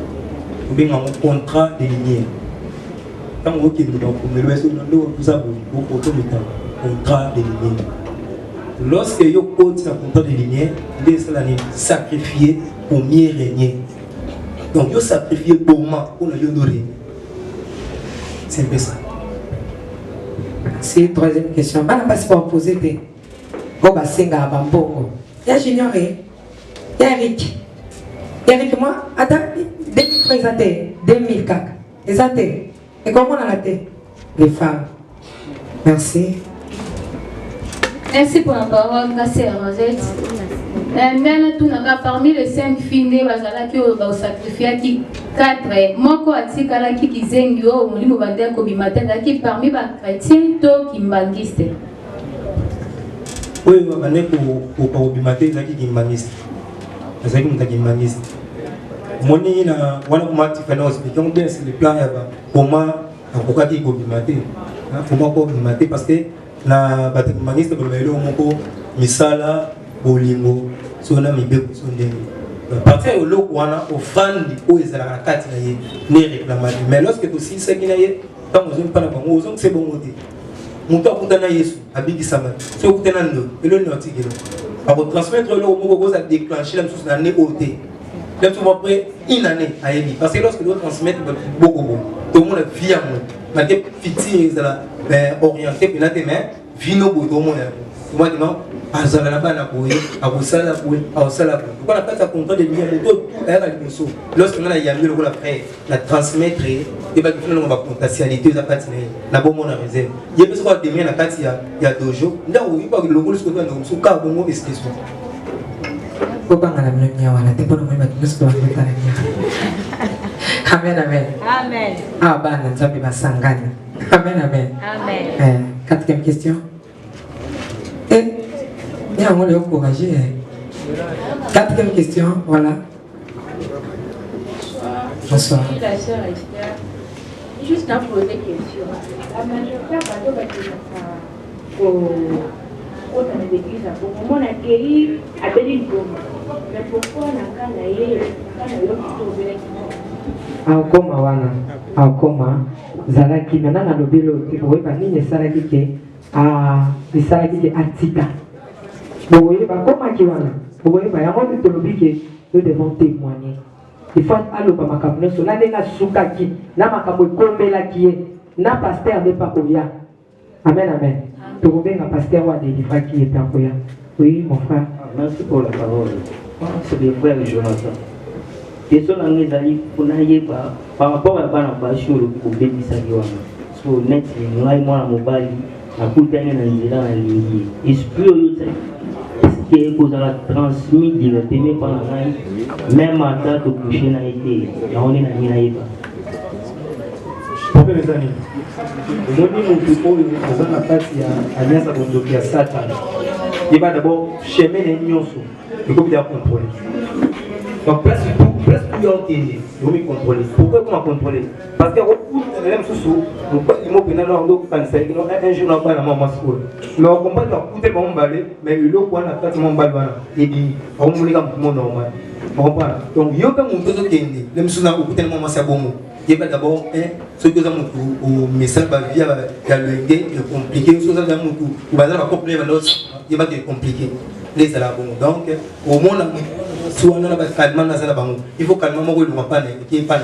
ou bien un contrat de lignée. Quand on dit que nous avons un contrat de lignée. Lorsque vous avez un contrat de lignée, vous êtes sacrifié pour mieux régner. Donc, vous sacrifié pour moi, pour nous régner. C'est un peu ça. C'est une troisième question. Je ne sais pas si vous poser des. Il y a Junior, il y a Eric. Eric, moi, attends, 2004. Et comment on a la tête? Les femmes. Merci. Merci pour la parole, merci Rosette. Parmi les 5 filles, qui ont sacrifié 4, moi, qui parmi les chrétiens qui m'banguisent. Oui, pour bimater, qui m'banguisent. C'est qui m'banguisent. Moni na wana kumati fana hospital on bien c'est le plan comment pourquoi qui bimater comment ko bimater parce que na batemaniste ba melo moko misala bolingo so na mibe so ndenge partir au lot où on a au fan où ils ont la carte ne réclame. Mais lorsque tu sais ce qu'il y a, quand on ne pas la banque, on c'est bon côté. Mon temps pour t'en Yesu, habit sama. C'est au côté nan et le nautique là. Pour transmettre le mot que ça déclencher la chose dans l'année ôté. Là tu vas après une année à Eli parce que lorsque tu transmettre beaucoup tout le monde est fier moi. Malgré petit ils là orienté puis là tes mains vino tout le monde. Moi non azala la bana boye abosala boye abosala boye quand la carte a contrat de lumière tout est à l'émission lorsque on a yambi le après la transmettre et va finalement va potentialité za carte na bon mon réserve il peut se voir demain la carte il y a dojo ndao il pas le logo ce que on so ka bongo explication ko banga la mnya wala te bono mwa tusto wa kutania amen amen Amen. ah bana nzambe basangana amen amen Amen. Quatrième question. Il y a un mot de encourager. Quatrième question, voilà. Bonsoir. Je suis la sœur Esther. Juste à poser des questions. La majorité de l'église à Congo, on a accueilli à Bénin-Goma. Mais pourquoi on a canayé Akoma wana akoma zalaki maintenant na lobelo boye ba nini salaki ke salaki ke atika boye ba koma ki wana boye ba yango to lobike nous devons témoigner il faut aloba makambo so la denga sukaki na makambo kombelaki na pasteur de pakoya amen amen to benga pasteur wa de livaki et pakoya oui mon frère. Merci pour la parole. C'est le frère Jonathan. Question langue zali kuna yeba par rapport à bana bashi le kubebisa liwana so net ngai mwana mobali akutanye na nzela na lingi esprit yote est que la transmis directement par ngai même à date coucher na été na on na mina yeba pour les années moni mutu oyo azana kati ya alliance bondoki ya Satan il va d'abord chemin les nyonso il faut bien contrôler. Donc presque tout est vous me contrôler. Pourquoi vous me contrôler? Parce que au même sous il m'a bien alors donc quand c'est un jour là bas la maman school. Mais on comprend pas tout est bon balé mais le quoi la carte mon bal bana et dit on me les mon normal. On comprend. Donc yo quand mon todo kende même sous na au tellement moi c'est bon. Il va d'abord ce que ça mon message va via le gay compliqué chose ça mon tout. Il va d'abord compléter l'autre il va être compliqué. Les à bon donc au monde il faut calmement ne pas qui est pas là.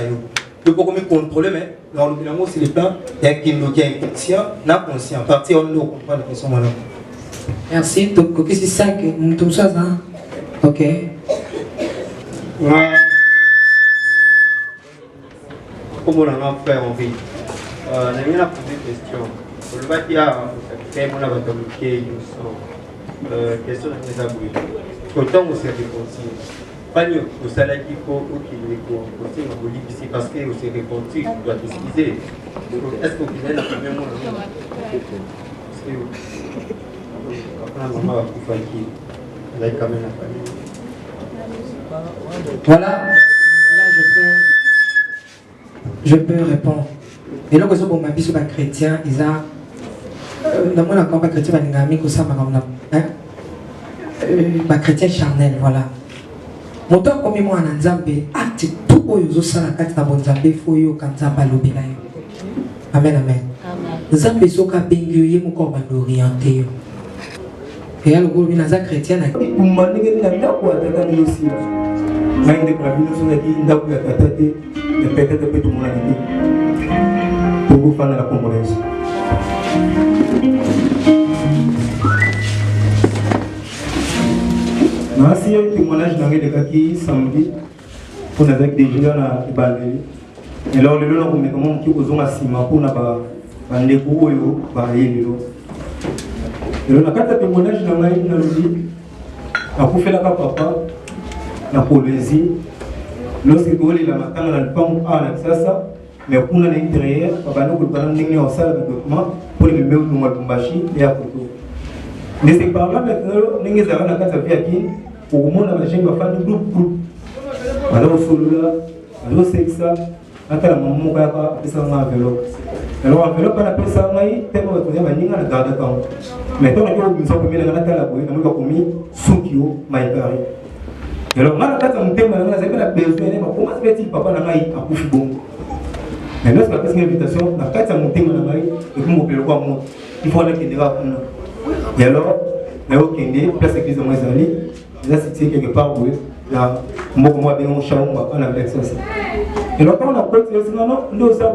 Il faut contrôler mais dans le bilan c'est le plan il y a qui est inconscient n'a conscient partir on ne comprend pas son malin. Merci donc qu'est-ce que c'est ça que tout ça OK. Comme on a fait envie on a posé une question le bâtiment il y a fait mon avantage question de mes abonnés autant on s'est répondu pas mieux au salaire qu'il faut qu'il est aussi parce que on s'est répondu on doit décider est-ce qu'on finit la première mois parce que après maman va pour faire qui elle a quand même la famille voilà là je peux répondre et là que pour ma biso ba chrétien ils a dans mon accord ba chrétien ba ngami ko ça ma hein ba chrétien charnel voilà mon temps comme moi en nzambe acte tout oyo sala kati na bonzambe fo yo kanzamba lobela yo amen amen nzambe soka bengyo ye moko ba orienté yo et alors ko bina za chrétien na kumandenge na ndako ataka ni aussi ngai kwa bino so yaki ndako ya tatate de peut-être peut tout mon ami pour faire la congolaise. Merci au témoignage dans les cas qui samedi on avec des gens à Ibalé. Et alors le long on met comment qui osons à Sima pour na ba ndeko yo ba yelo. Et on a quatre témoignages dans la vie a pour faire la papa na poésie lorsque tu vois la matin dans le pont à la sasa mais pour l'intérieur papa nous pour prendre une salle de document pour les mettre dans le machine et à photo. Mais c'est par là maintenant ningi za na kata pia qui pour moi na majengo fa du groupe alors solo là alors c'est ça ata maman ka pesa na enveloppe alors enveloppe na pesa mai tellement tu ya baninga na garde compte mais toi na ko binso ko mena na tala boy na mo ko mi sukio mai kari alors ngala kata mutema na ngala zapela besoin ma comment se fait-il papa na ngai akufi bongo mais lorsque la une invitation na kata mutema na ngai et pour m'opérer quoi moi il faut aller kindera kuna et alors na okende place église de Moisali là c'est quelque part où là moi bien on chambre on a avec ça et alors quand on a côté non non ndo ça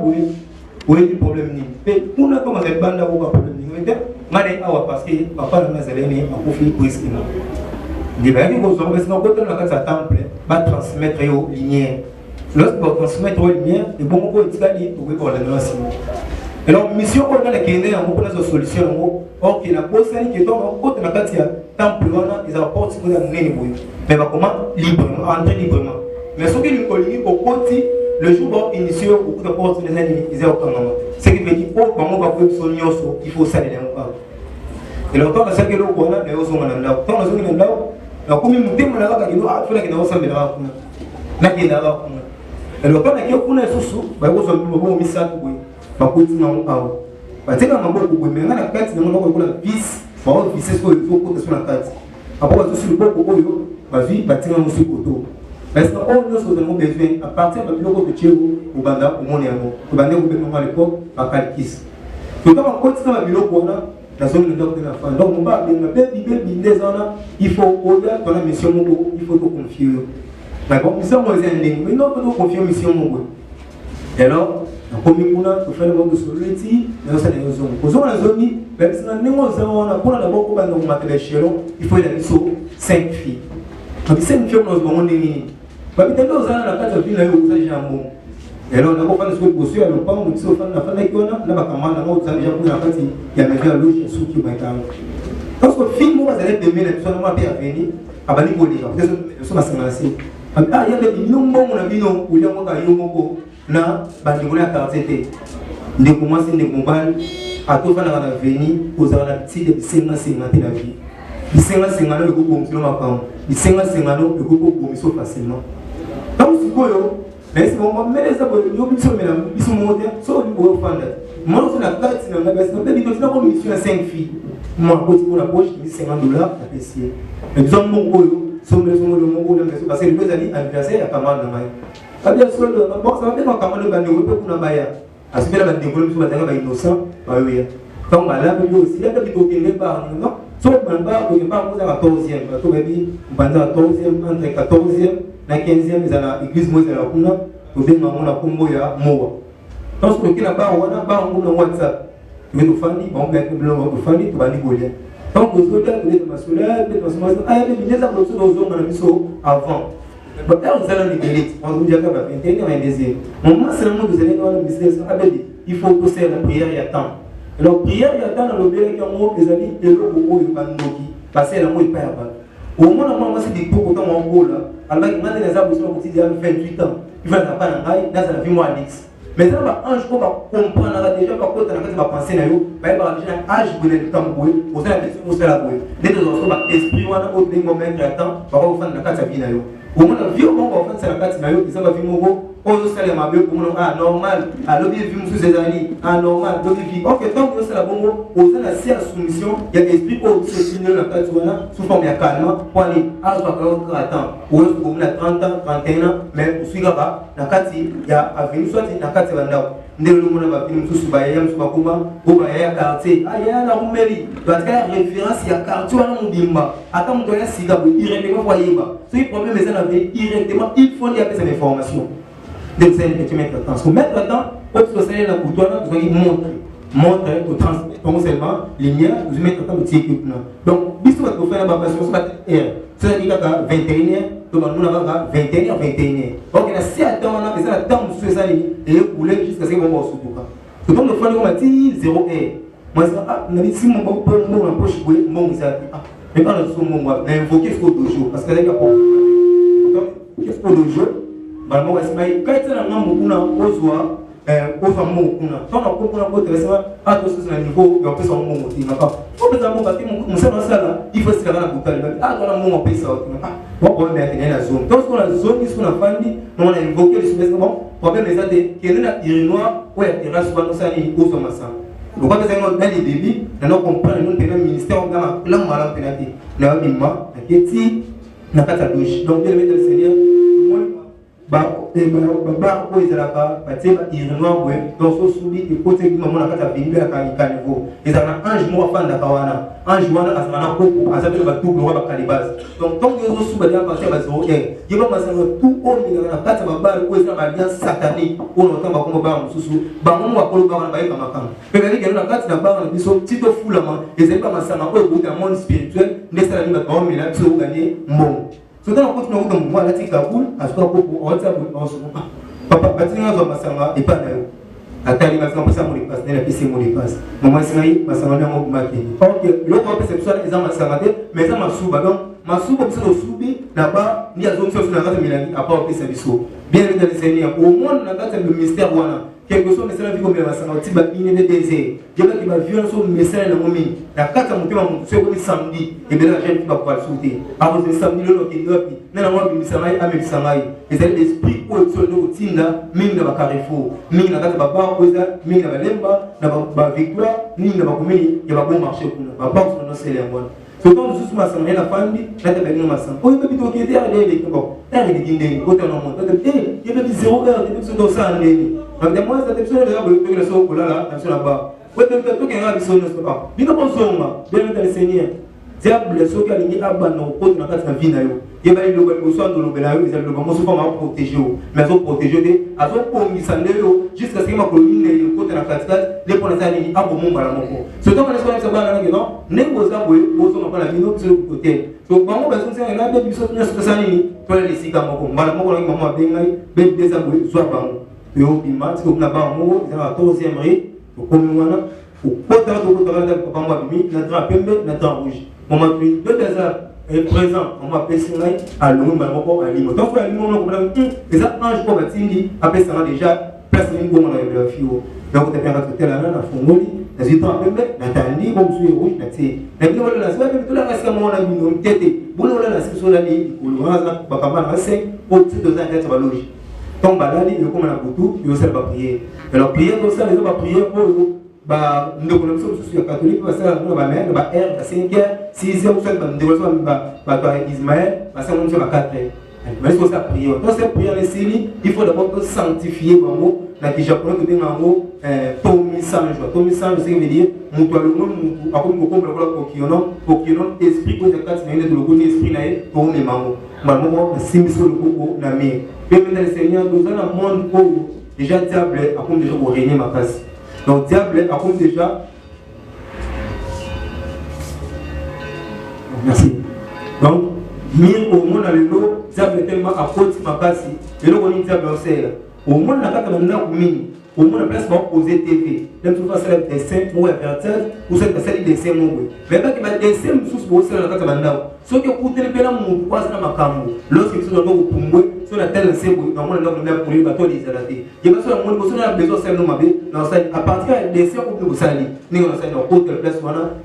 oui du problème ni mais on a commencé à banda ou pas problème ni mais mane awa parce que papa na zaleni akufi presque il va y avoir des gens qui ont un temple, va transmettre aux lumières. Lorsque vous transmettre aux lumières, et bon, vous pouvez dire que vous pouvez aller alors, mission qu'on a la Kenya, on a une solution. Or, il y a une personne qui est dans le temple, ils apportent ce qu'on a donné. Mais comment librement, entrer librement. Mais ce qui est au côté, le jour où initié, beaucoup de portes les ennemis, ils ont aucun moment. Ce qui veut dire que comment on va faire son yoso, il faut salir les gens. Et longtemps, on a ce que l'on a, mais on a là. Quand on a là, na kumi mutema na kaka kino afuna kina osambela hakuna na kina hakuna elo kana kio kuna susu ba ko so mbo misatu bwe ba ko tina ngao ba tena mambo ko bwe menga na kati na ngoko kula vis ba o vis ko ko ko tsuna kati apo ba susu ko ko yo ba vi ba tina musu ko to parce que on nous sommes besoin à partir de biloko de chego au banda au moni yango ko bande ko be mo male ba kalkis to kama ko tina biloko na la zone de la fin. Donc, on va des ans, il faut au-delà de la mission, il faut te confier. D'accord, mission, moi, mais non, il faut te confier mission. Et alors, comme on a fait le monde de solitude, nous sommes dans la zone. Aux zones, la zone, même si nous avons pour d'abord pour nous matériel chelon, il faut y aller sur 5 filles. Donc, 5 filles, nous avons des minutes. Parce que nous avons la carte de ville, nous avons déjà un mot. Et alors, on a fait ce que vous avez fait, on a fait ce que vous avez fait, on a fait il y a déjà l'autre sous qui m'a été parce que le film, vous allez aimer les personnes qui sont venues à Balibolé, parce que nous sommes assez. Ah, il y a des millions de gens qui ont vu na Balibolé à quartier. Nous commençons à combattre à tout faire dans la venue aux arabes de 550 la vie. Les 550 le groupe comme cela ma les 550 le groupe comme ça facilement. Donc c'est quoi mais si on met les abonnés, ils sont montés, soit ils vont faire. Moi, je suis à 4, je suis à mission à 5 filles. Moi, je suis à la poche, je suis à $50 à payer. Mais ils ont mon rôle, ils sont parce que les deux années anniversaire, il y a pas mal de mailles. Bien sûr, ça va bien en camarade de bandit, on a baillé. À ce moment-là, il y a des gens qui sont innocents. Donc, là, il y a des gens qui sont pas non. Sauf que on est pas à la 14e. On est à la 14e, entre 14e. Na 15e za église moja la kuna tubenga mona kombo ya mowa parce que kila ba wana ba nguna WhatsApp tu veux fandi ba ngaka kublo ba fandi to bani golia donc aux autres de masula de masula aya de bineza ko so zo na miso avant ba ta on zala ni delete on dit ka ba 21 et deuxième moment c'est le moment de zala dans le business abedi il faut pousser la prière il y a temps alors prière il y a temps dans le bien que mo les amis de l'eau ko yo bandoki passer la mo il pas ba au moins moi c'est des tout autant en gros là alors il m'a dit les abus sont déjà 28 ans il va pas dans rail dans la vie moi Alex mais ça va ange ko ba comprendre déjà pas côté na kati ba penser na yo ba ba déjà âge de le temps boy au ça la question au ça la boy dès que on ba esprit wana au des moments de temps ba ko fa na kati vie na yo au moins vie on va faire ça la kati na yo ça va vie mo au ça les mabe pour nous ah normal à l'objet vie sous ses amis ah normal l'objet vie OK donc ça la bon au ça la c'est soumission il y a esprit au se finir la kati wana sous forme ya calme pour aller à ba attends au on a 30 ans 31 ans mais au suivre ba na kati ya avenue soit na kati bandao ndelo mona ba film sous ba ya msuba kuma boba ya quartier ah ya na rumeli parce que la référence ya quartier wana mudimba ata mtu ya sika bo directement pour yeba so il problème les avait directement il faut y appeler ces informations de celle qui mettre temps mettre temps pour que ça la coutoir vous allez montrer au transmettre non seulement lumière vous mettre temps petit équipement donc biso va faire la passion ça ça dit qu'à 21h tout le monde va 21h donc il y a 7 ans là ça temps sur ça et couler jusqu'à ce qu'on va surtout tout le monde fait comme dit 0 heure moi ça on a dit si mon bon en poche bon ça mais quand on se mon invoquer ce dojo parce que là il y a pas qu'est-ce que dojo bah moi c'est quand tu as un mona ozwa oza mokuna tona kokuna ko tresema ato sous na niveau ya pesa mo moti ngaka ko pesa mo bati mo sala sala il faut se faire na kutali bati tona mo pesa ngaka bon mais il y a la zone donc on a zone qui sont na fandi on a invoqué le sous bon problème les ade qui est na irinois ou ya terrasse ba no sali ozo masa donc quand c'est dans les débits on comprend nous que le ministère on a plan malam penati na bimma aketi na kata douche. Donc bien le Seigneur, ba ko ezalaka batie irinois boye donc so subi ekote maman na kata bimbe ya niveau ezalaka ange mo afandaka wana ange wana azalaka koko azabela ba double wa ba calibas donc tant que zo suba ya partir ba 0 yeba masanga tout au milieu na kata babale ko ezalaka alliance satanique on otamba kombo ba mususu bango mo akolo ba na ba yeka makanga pe bali ke na kata na ba na biso tito fulama ezalaka masanga ko ekuta monde spirituel ndesala ni ba ba mela so gagner mbongo. So dans le côté où on a dit Kaboul, à ce qu'on papa, bâtiment dans ma sanga et pas d'ailleurs. À Tali, ma sanga, ça mon passe, n'est la PC mon passe. Maman Singaï, ma sanga, mon maquille. Ok, l'autre perception, les gens ma sanga, mais ça m'a souba donc, ma souba, c'est le soubi, là-bas, ni à zone sur la rate Milani, à part au PC Bissot. Bien évidemment, les Seigneurs, au moins, on a gâté le mystère, voilà. Quelque chose, mais c'est la vie comme la sanga, tu vas inné des désirs. Il y a qui va violence au message dans mon mine. La carte à mon père, c'est comme samedi, et bien la jeune qui va pouvoir le sauter. Avant de samedi, le lot qui est neuve, n'a pas de misamaï, à misamaï. Et c'est l'esprit où il se trouve, Tina, mine n'a pas carrefour, mine n'a pas bar, mine n'a pas lemba, n'a pas victoire, mine n'a pas commis, il y a pas bon marché pour nous. Pas sur nos célèbres. Surtout, nous sommes ensemble, la famille, la table de massam. Oh, il peut plutôt quitter les bon. Elle est guindée, côté en monde. Il y a 0 heures, il y a besoin de ça en ligne. Donc, moi, cette épisode de la sauce, là, là-bas. Oui, mais tout est là, il ne pas. Bien le Seigneur. Diable, ceux qui ont ligné à Banon, côté dans la vie, il y a le besoin de l'obéla, ils ont le moment souvent à protéger, mais à protéger, à son pour Missandéo, jusqu'à ce que ma colline, côté dans la cascade, les pour les années, à bon moment à la moko. Ce temps, on est sur la main, non, n'est pas vous, vous pas la vie, sur le côté. Donc, maman, personne, c'est un peu plus soutenu sur sa ligne, toi, les six gamons, madame, maman, ben, des aboués, soit par et au piment, c'est qu'on n'a pas un mot, c'est la 14e rue, au commun, au potage de papa, notre pembe, notre rouge. On m'a pris 2 hasards présent, on m'a appelé Singaï, à l'eau, à Limo. Donc, à Limo, on a dit, les anges pour Batindi, après ça, déjà, place une gomme dans la fio. Donc, on a fait un raconter la main, la fondoli, la zéton à pembe, la tandi, comme je suis rouge, la tée. La vie, on a la semaine, tout la reste à mon ami, on tête, bon, on a la section de la vie, ou le rasa, papa, la 5, au-dessus de 2 ans, ça va loger. Donc, balade, il y a comme un boutou, il y a aussi la prière. Alors, prier, comme ça, les gens vont prier, bah nous connaissons tous les catholiques parce que nous va mettre bah R 5e 6e ou 7e de l'autre bah Ismaël parce que nous sommes à 4e mais il faut ça prier donc cette prière les séries il faut d'abord sanctifier par mot la déjà pour que bien en mot Tommy Sanjo c'est veut dire mutual le monde comme pour qu'il y esprit pour les quatre de le esprit là pour les mamans bah moi c'est sur le coco na mais le Seigneur nous a un monde où déjà diable a comme déjà pour régner ma place. Donc, diable a comme déjà. Merci. Donc, mire au monde dans le lot, diable est tellement à côté de ma place. Et là, on dit diable au ciel. Au monde, la carte de la mine. Au monde, la place va poser TV. Même si on fait des dessins, ou un vertel, ou c'est des dessins, mais quand il y a des dessins, sous le la carte de la ce que vous tenez bien, vous passez dans ma camou. Lorsque vous êtes dans le Pumwe, sur la terre, c'est vous, dans le monde, pour les bateaux des Alatés. Il y a besoin de monde, vous avez besoin de faire nos mabés, à partir des dessins, vous salez. Nous avons fait dans d'autres places,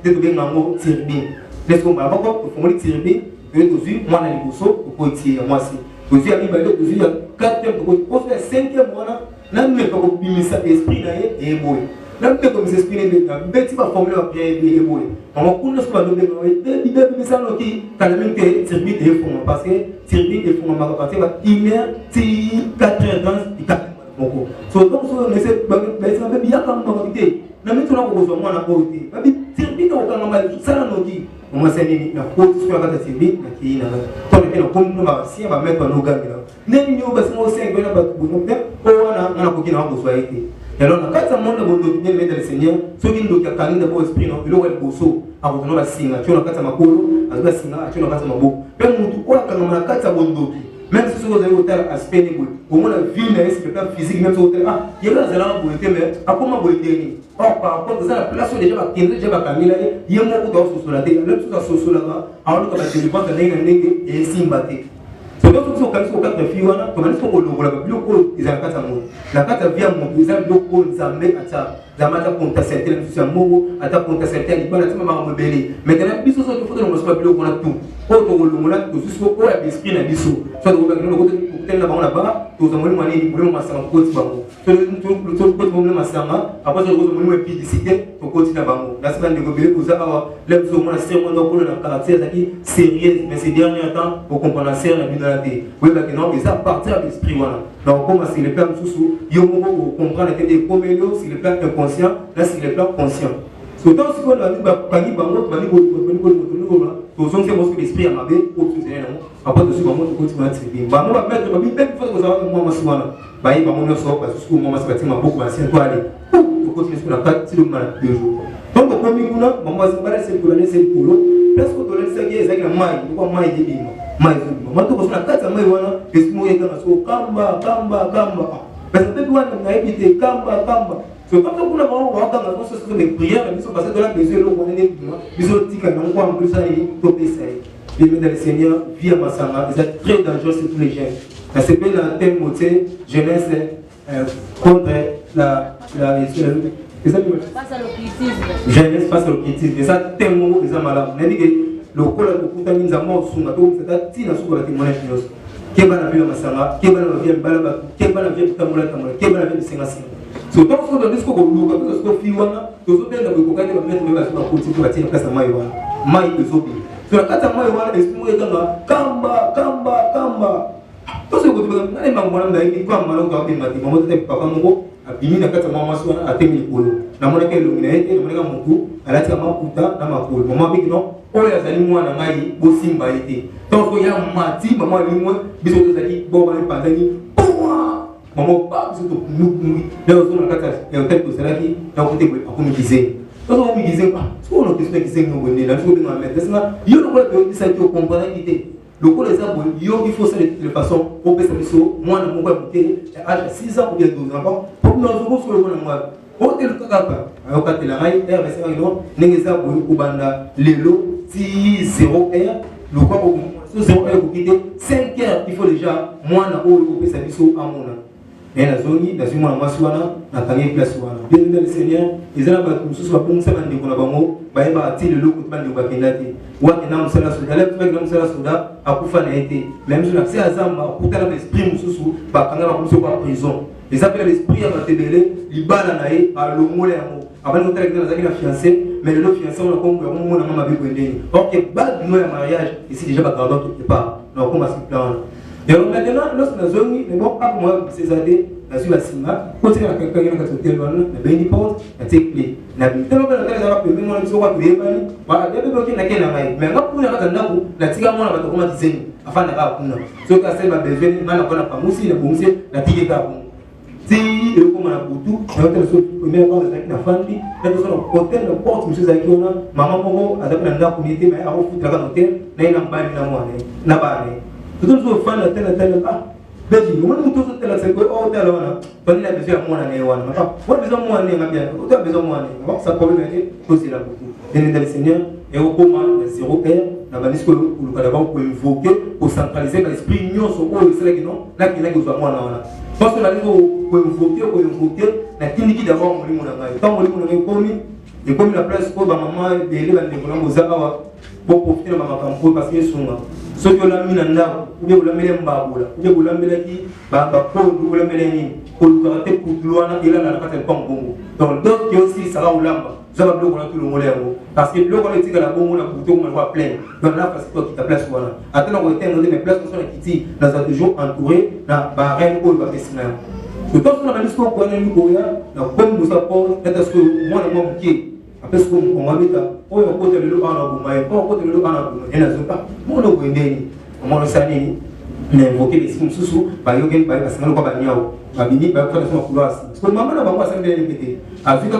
de bien dans le mot Tirbi. Laisse qu'on va avoir, il faut me dire Tirbi, et aussi, moi, dans les bousseaux, vous pouvez tirer, moi aussi. Vous avez mis, il y a 4e, vous pouvez faire 5e, moi, là, nous avons mis ça, esprit, et beau. Là, nous avons mis esprit, et petit, ma formule, et beau. On va connaître ce qu'on va donner, il y a des gens qui ont même que Tirbi est fond, parce que Tirbi est fond, parce qu'il y a 4 heures dans le 4 heures. So donc, on essaie de bien comme on dit. Mais maintenant, on va voir la beauté. Mais Tirbi, on va voir ça dans nos vies. On va s'aimer, la côte sur la carte Tirbi, qui est là. Quand on est comme nous, si on va mettre nos gars là. N'est-ce pas si on sait que on a un coquin en société. Alors, quand on a monde de mettre le Seigneur, ceux qui nous ont d'abord esprit, il a le bosso, à vous donner la signe, tu as la carte à ma colo, à la signe, tu as la carte à ma beau. Même nous, on a la carte à bondo. Même si vous avez hôtel aspect, au moins la vie n'est pas physique, même si hôtel, il y a des gens qui ont été, à comment vous êtes or, par rapport à la place où déjà, il y a Camille, il y a beaucoup d'autres sur la tête, même sur la sauce là-bas, alors que la dépense est et simbaté. C'est donc ce qu'on a fait, filles, on a dit qu'on a plus de la carte à mon. La carte à vie à mon, ils ont beaucoup de zamé à ça. zamata ponta certain la moko ata ponta certain libala tima ma mobeli maintenant biso so faut que nous bilo kona tout auto kolongola to susko ko ya esprit na biso so ko bakino ko tena ba ona ba to zamoni mani mo masanga ko ti bango to ko mo masanga après so ko mo publicité to ko ti na bango la semaine de gobele ko za awa le so mo na se mo ko na caractère zaki sérieux mais ces derniers temps pour comprendre la minorité oui bakino et ça partir de l'esprit wana donc comment si le plan sous yo mo ko comprendre que des comédiens si le plan inconscient là c'est le plan conscient so tant ce qu'on a dit ba kangi bango ba ni ko to son c'est mon esprit à mabe pour tout c'est non après dessus bango ko ti ma ti ba mo ba mettre ba bi ben faut que ça moi maswana ba yi bango no so parce que moi masaka ti ma beaucoup ancien to aller to ko ti sur la carte ti le mal 2 jours donc ko mi kuna bango sa ba c'est pour l'année c'est pour l'eau parce que to le c'est que ezaki na mai ko mai di bima mai mo to ko sur la carte mai wana est mo yeka na so kamba parce que tu vois na ebite kamba so comme ça kuna bango wa kanga ko so de prière mais so parce que la besoin lo wana ne biso tika na ko en plus aí to pesa aí bien dans le Seigneur via masanga c'est très dangereux c'est tous les jeunes ça s'appelle un thème moté jeunesse contre la face à l'occultisme. Jeunesse face à l'occultisme et ça thème des amala n'a dit que le cola de kuta minza mo sunga to c'est tina suka témoignage nyos kebana via masanga kebana via balaba kebana via tamula kebana via singasina so donc so dans disco ko luka parce que fiwana to so tenda ko kokani ba mettre ba so ko tiku batina place mai wana mai to so bi so la kata mai wana esprit mo kamba to so ko tiba na ma ngwana ngai ko amalo ko abi mati mo te papa ngo abimi na kata mama so na atemi kolo na mona ke lumina ete na mona mutu alati makuta na makolo mama bi no oya zali mwana ngai bo simba ete donc ko ya mati mama bi mo biso to zali bo ba pandani maman pas surtout nous là on a quatre et on tête que c'est là qui a côté pour me disait donc on me disait pas ce qu'on a question qui c'est nous venir là faut bien mettre ça yo no ko ça qui comprendre qui le ko les abos yo il faut ça de façon pour baisser biso moi na mon ko buter à 6 ans ou bien 12 ans pour nous on sur le moi on te le kaka au kati la ngai r c'est vrai non nengeza boy ko banda lelo ti 0 r le quoi pour 0 r pour quitter 5 heures il faut déjà moi na o ko baisser biso à mon et la zone dans une moisson na tangi place wana bien dans le Seigneur ils ont pas tous pas pour ça bande ko na bango ba ba ti le loko bande ko kendati wa na msala soda le tu na msala soda akufa na été même sur l'accès à zamba kutala l'esprit mususu ba kanga ba kumso ba prison les appels l'esprit à tebele libala na e a longole yango avant de traiter dans la fiancée mais le fiancé on a comme on a mama biko ndeni donc bad no mariage ici déjà pas gardant quelque part donc comment se plan. Et maintenant, lorsque nous avons dit, bon, après moi, ces années, nous avons dit, continuez à quelqu'un qui a sauté le monde, nous avons dit, nous avons dit, nous avons dit, nous avons dit, nous avons dit, nous avons dit, nous avons dit, nous avons dit, nous avons dit, nous avons dit, mais nous avons dit, nous avons dit, afin de faire ce que c'est besoin, nous avons dit, nous avons dit, si le comment on a pour tout, nous avons dit, première fois, nous avons dit, nous avons dit, nous porte, monsieur Zakiona, maman, maman, a d'abord dans la communauté, mais à vous foutre la hôtel, nous avons dit, tout le monde fait la telle ah bébé on a tout ça telle c'est quoi oh telle voilà on a besoin de moi né wana pas on a besoin de moi né bien on a besoin de moi né bon ça problème est aussi là beaucoup bien dans le Seigneur et au comment le 0 r na banisco pour le d'abord pour invoquer pour centraliser l'esprit union sur oh c'est là que non là qui n'a que soit moi là parce que là pour invoquer la clinique d'abord mon na ngai tant mon na ngai et comme la place pour maman de les bande ko na mozawa pour profiter de ma campagne parce que sont ceux qui ont mis en œuvre, ou bien vous l'avez mis en bas, ou bien vous l'avez mis vous l'avez mis pour le caractère pour le et là, la carte Congo. Donc, d'autres qui aussi, ça va au lamba, vous avez bloqué tout le monde. Parce que le collectif à la bombe, on a bouton, on va plein. Donc là, parce que toi qui ta place, voilà. Attends, on va éteindre mes places, on sont qui nous a toujours entouré, dans la reine où il va faire ça. Donc, quand on a dit qu'on connaît le Goya, comme nous apporte, c'est ce que moi, le monde qui est. Après ce qu'on va mettre, on va porter le loup en aboumé, on va porter le loup en aboumé, et n'a pas. Mon logo est né, mon sani, l'invoquer les signes sous, par yoga, par la semaine, par Niao, par Bini, par faire son couloir. Parce que maman n'a pas semblé répéter. A vu que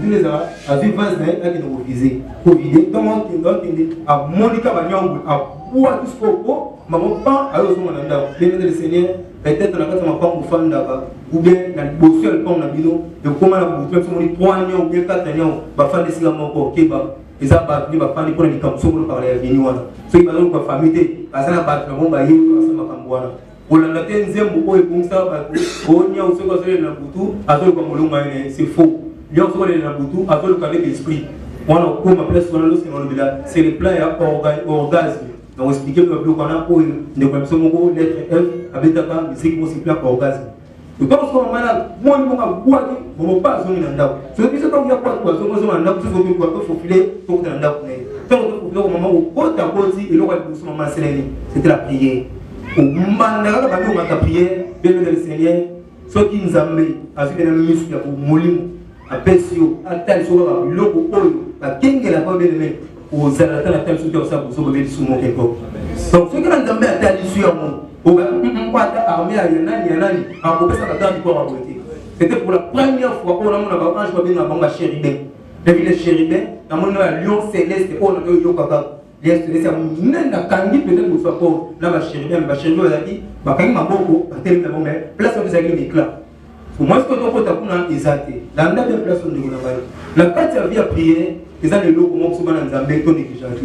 les arabes, a vu 20 nains, là qui nous refusait. Pour vider, dans mon kingdom, à Monica Bagnon, à Bois du Scopo, maman pas, alors son mandat, bien le Seigneur. Peut-être dans la case de ma femme ou femme d'abord, ou bien dans le bossu elle tombe dans le bino, de comment la bouche, même si on dit 3 ans ou bien 4 ans, ma femme décide à mon corps, qui va, et ça va venir, ma femme pour les camps, sur le parler à Vignoana. Ceux qui parlent de la famille, à ça n'a pas de bon bailli, à ça m'a camboana. Pour la nature, nous aimons beaucoup et comme ça, on y a aussi quand c'est dans le boutou, à ce comme le c'est faux. lion sur les naboutou avec le cadet d'esprit. On a comme appelé sur c'est le plan orgasme. Donc expliquer le bloc qu'on a pour ne pas se mouvoir lettre F avec ta femme, c'est qui plan orgasme. Donc quand on a moi on a boire on va pas zoner dans. Ce qui se passe il y a pas quoi zoner dans tout ce qu'on faut filer pour dans dans. Tant que au moment où côté à côté et le roi de son maman c'était la prière. Au mandala ba nous ma prière bien le Seigneur ceux qui nous amènent à ce que nous muscles pour molimo à pesio à tel sur le logo la kingue la pas bien mais aux alata la tel sur ça pour sauver sous mon quelque. Donc ceux qui nous amènent à tel sur mon au ba pas armée à yanani à couper ça dans du corps à côté. C'était pour la première fois qu'on a mon ange va bien dans banga chéribin. Le village chéribin dans mon lion céleste on a yo kaka. Les gens kangi peut-être que soit pauvre là va chérir bien va chérir va dire va kangi maboko va tellement bon mais place où vous avez l'éclat pour moi ce que donc tu as pour exalter dans la place où nous avons la carte à vie à prier les gens les locaux comment souvent dans Zambie ton négligence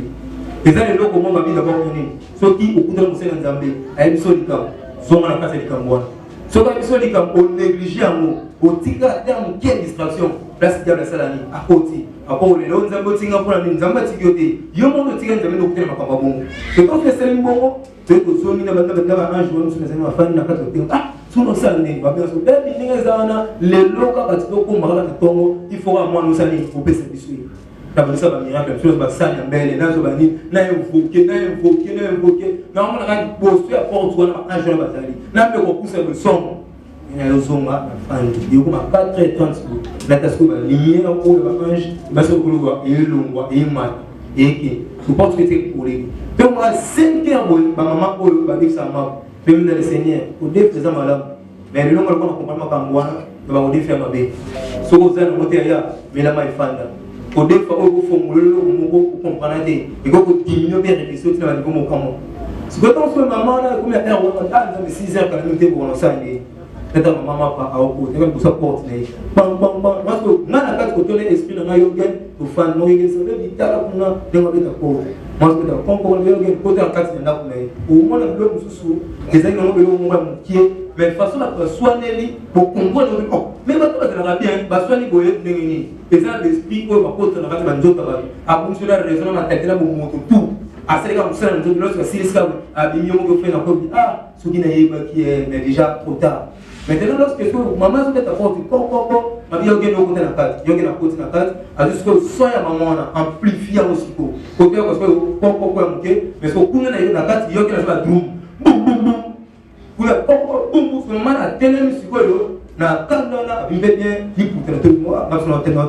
les gens les locaux comment va vivre d'abord venir ceux qui au bout de la conseil dans Zambie à une seule camp sont dans la place de Cambois ceux qui sont les camps au négligé en mot au tigre terme quelle distraction place de la salani à côté après les gens Zambie tinga pour la Zambie tigioté yo mon tigre Zambie no kutema makamba bongo c'est quand c'est le bongo c'est que zone na bata bata un jour nous sommes en fin na kata ah suno salne va bien so baby ninga zana les loka batiko ko mara na tongo il faut à moi nous sali pour payer cette bisouille la bonne ça va miracle chose ba sali mbele na zo bani na invoquer na on a posté à porte ou na un jour ba sali na me ko pousser le son il y a zonga il y a 4h30 la tasco ba lumière pour le ange ba so ko lo et longwa et mat et qui je pense que c'est pour les donc moi 5 heures ba maman ko ba dire ça ma même le Seigneur au défaisant madame mais le long on comprend pas moi ba au défaire ma bé so ko zana moté ya mais la mai fanda au défaire au formuler le mot pour comprendre et ko diminuer bien réfléchir sur la niveau mon comment ce que ton maman là comme elle on a 6 heures quand même pour lancer c'est maman pas à haut et même pour ça porte bam parce que na na quand on est esprit na yo gen to fan no yo se le vitala kuna dengo beta ko moi que dans concours yo gen côté en quatre na kuna au moins le bloc sous les gens no yo mo qui mais façon la soigner pour comprendre mais ba to la bien ba soigner boye ndengini et ça l'esprit ko ba côté na ba nzota ba a fonctionner raisonnement na tête na bo moto tout à ce que ça nous lorsque si ça a bien mo fait na ko ah ce qui n'est pas qui est déjà trop tard. Maintenant, lorsque maman se met à porter, ma vie est au côté de la carte, il y a un côté de la carte, à juste que soit la maman amplifie aussi. Côté parce que mais ce qu'on a la carte, il y a un drum, boum boum boum. Pour la boum boum, maman a tellement musico, na kandona, il veut bien, il peut te moi, absolument tellement.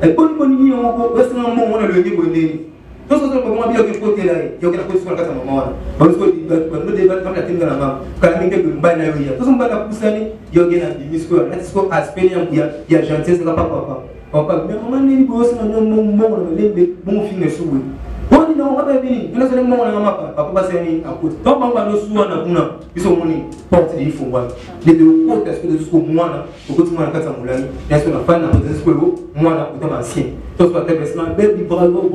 Et bonne on va se rendre on a le débonné. Tout ce que moi bien que côté là, il y a quelque chose sur la carte maman. Parce que nous débat comme la tinga maman, quand même que mbana yo. Tout ce mbana poussani, il y a des muscles, là c'est quoi aspect il y a gentillesse là papa. Papa, mais maman ni boss na bon film sur lui. Bon ni non pas bien, nous sommes mon maman papa pas c'est ni à côté. Donc maman no suwa na kuna, biso moni porte il faut voir. Les deux côtés est-ce que jusqu'au mois là, au côté moi na kata mulani, est-ce que la fin na côté jusqu'au moi là côté ancien. Tout ce que tu as baby bravo.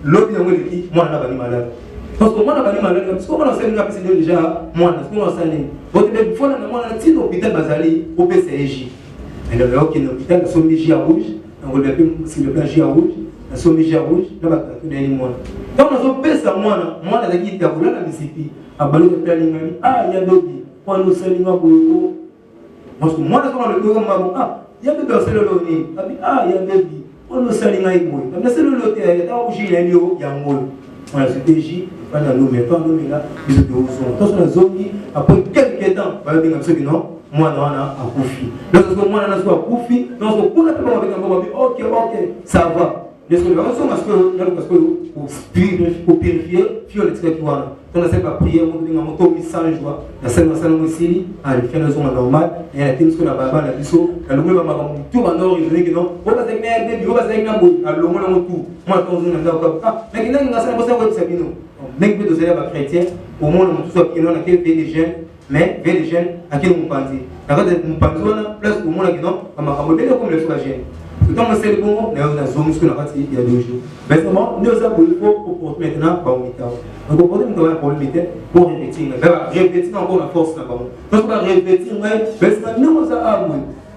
L'autre dit moi n'a pas ni malade. Parce que moi n'a pas ni malade parce que moi on s'est déjà moi parce que on s'est votre bébé faut na moi na ti hôpital bazali au PCJ. Et le là qui est hôpital de sommeil rouge, on va l'appeler si le blanc rouge, la sommeil rouge, là ba que des moi. Donc on se pèse à moi na qui ta voula na misipi. A balu de planning ah il y a d'autres. Moi nous sommes là pour parce que moi là quand le programme ah il y a bébé c'est le loni. Ah il y a bébé on nous salue ngay moy mais c'est le loté il y a au gilet il y a moy voilà c'était J pas dans nous mais pas nous mais là ils étaient au son tous la zone après quelques temps va bien ceux qui non moi non a profit lorsque moi on a soit profit donc pour la pas avec un OK ça va les solutions parce que pour purifier fiole extratoire on ne sait pas prier on dit on tombe sans joie la scène aussi à faire les zones normales et la team sur la baba la biso la longue mama tout en or ils disent non on va avec bébé on va avec na bout à longue tout moi quand on a ah mais il y a ça pas ça c'est bien même que de la chrétien au moins on soit qui non a quel des jeunes mais des jeunes à qui on pense la cause on pense on place au moins qui non on va comme le soulager tout en c'est bon on a zone sur la partie il y a 2 jours mais vraiment nous avons pour maintenant pas au temps donc on peut même pour le métier pour répéter encore la force là-bas donc on va répéter mais parce que nous ça a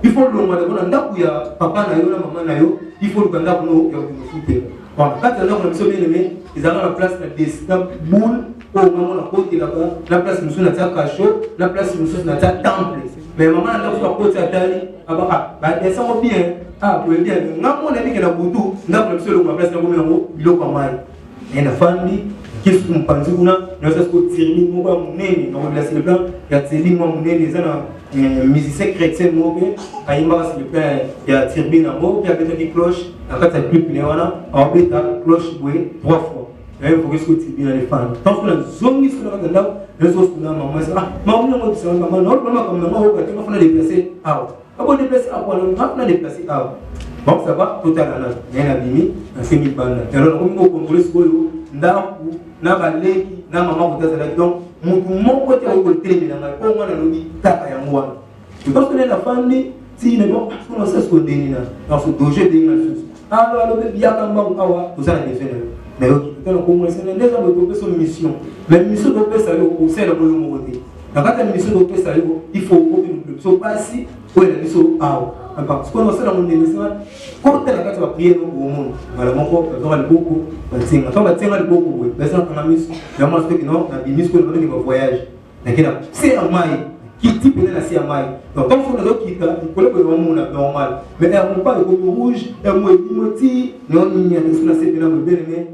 il faut le monde on anda ku ya papa na yo na maman na yo il faut le kanda no ya foot bon quand on a comme bien aimé ils ont la place de destin boule au moment la côté là-bas la place nous na ta cachot la place nous na ta temple mais maman anda ku côté atali aba ba descend bien ah pour bien ngamo na biki na butu ngamo na solo ma place na ngomela ngo biloko mai ena family qu'est-ce qu'on pense kuna na sasa ko tirni mo ba munene na place le plan ya tirni mo munene zana musicien chrétien mo be ayimba sur le plan ya tirni na mo ya beta di cloche akata clip ne wana abeta cloche boué 3 fois et il faut que ce que tu bien les fans tant que la zone sur la ganda les autres na maman ça maman mo bisa maman non comme maman ko ka fona déplacer out abo déplacer à quoi on va déplacer out bon ça va totalement bien abimi on fait mi banda alors comme on contrôle ce que ndaku na baleki na maman ko tazala donc mutu moko te ko télémina na ko ngana lobi taka ya mwana parce que la famille si ne bon on sait ce qu'on dit là dans ce dossier de l'influence alors le bien kamba awa tout ça les jeunes mais ok quand on commence à déjà de son mission mais mission de faire ça au sein de mon côté dans la mission de faire ça il faut que nous soit pas si ou la mission awa parce que on sait dans mon émission quand la carte va prier au monde voilà mon corps va beaucoup quand va tenir beaucoup oui mais ça on a mis vraiment ce que non la mission que nous voyage lakini c'est un mai qui type de la CMI donc tant qu'on a d'autres qui il collègue au monde normal mais on parle de rouge et moi moti non il y a sur la CPN me bien aimé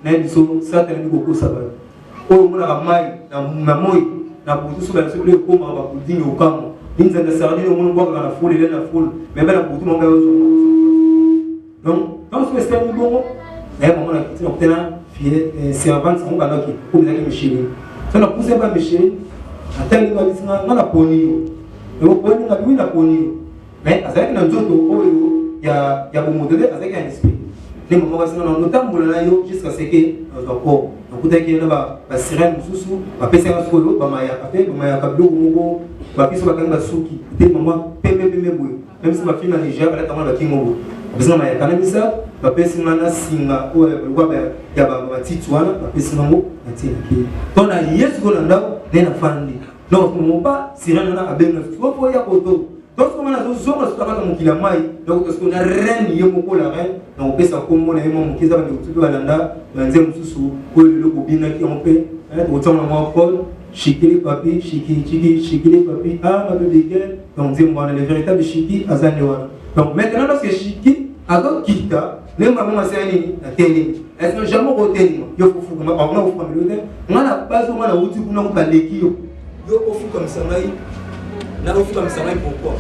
na biso ça tellement beaucoup ça va au monde la mai na moi na pour tout sur la CPN comme on va pour dire au camp ninza na sardine au monde boire la foule et la foule mais ben pour tout le monde donc dans ce système bon et moment la qui on tient fier servante on va là qui pour les Michel ça n'a poussé pas Michel atali ba bisinga ngala poni yo poni na bina poni mais azaki na nzoto oyo ya bomodele azaki un esprit les moments va sina na tambola na yo jusqu'à ce que encore donc utaki na ba sirène mususu ba pesa solo ba maya kape ba maya kablo moko ba biso ba kanga suki te maman pembe boy même si ma fille na Niger ba ta mama ba kingo bisinga maya kana bisa ba pesa na singa o ba ya ba titwana ba pesa ngo na tiki tona yesu ko na ndao nena fandi donc mon pas si rien na abenga faut ya koto donc comme na zo zo so kaka mukila mai donc parce qu'on a reine yemoko la reine donc pesa kombo na yemo mukiza ba ndutu balanda banze mususu ko le bobina ki on peut être autant na moi Paul shikili papi shikili papi ah ma bébé girl donc dis moi le véritable shiki azane wana donc maintenant lorsque shiki ago kita le maman masani na télé est-ce que jamais côté yo fufu comme on a au famille on a pas au moins la route kuna ko lekio yo ofu comme ça na ofu comme ça pourquoi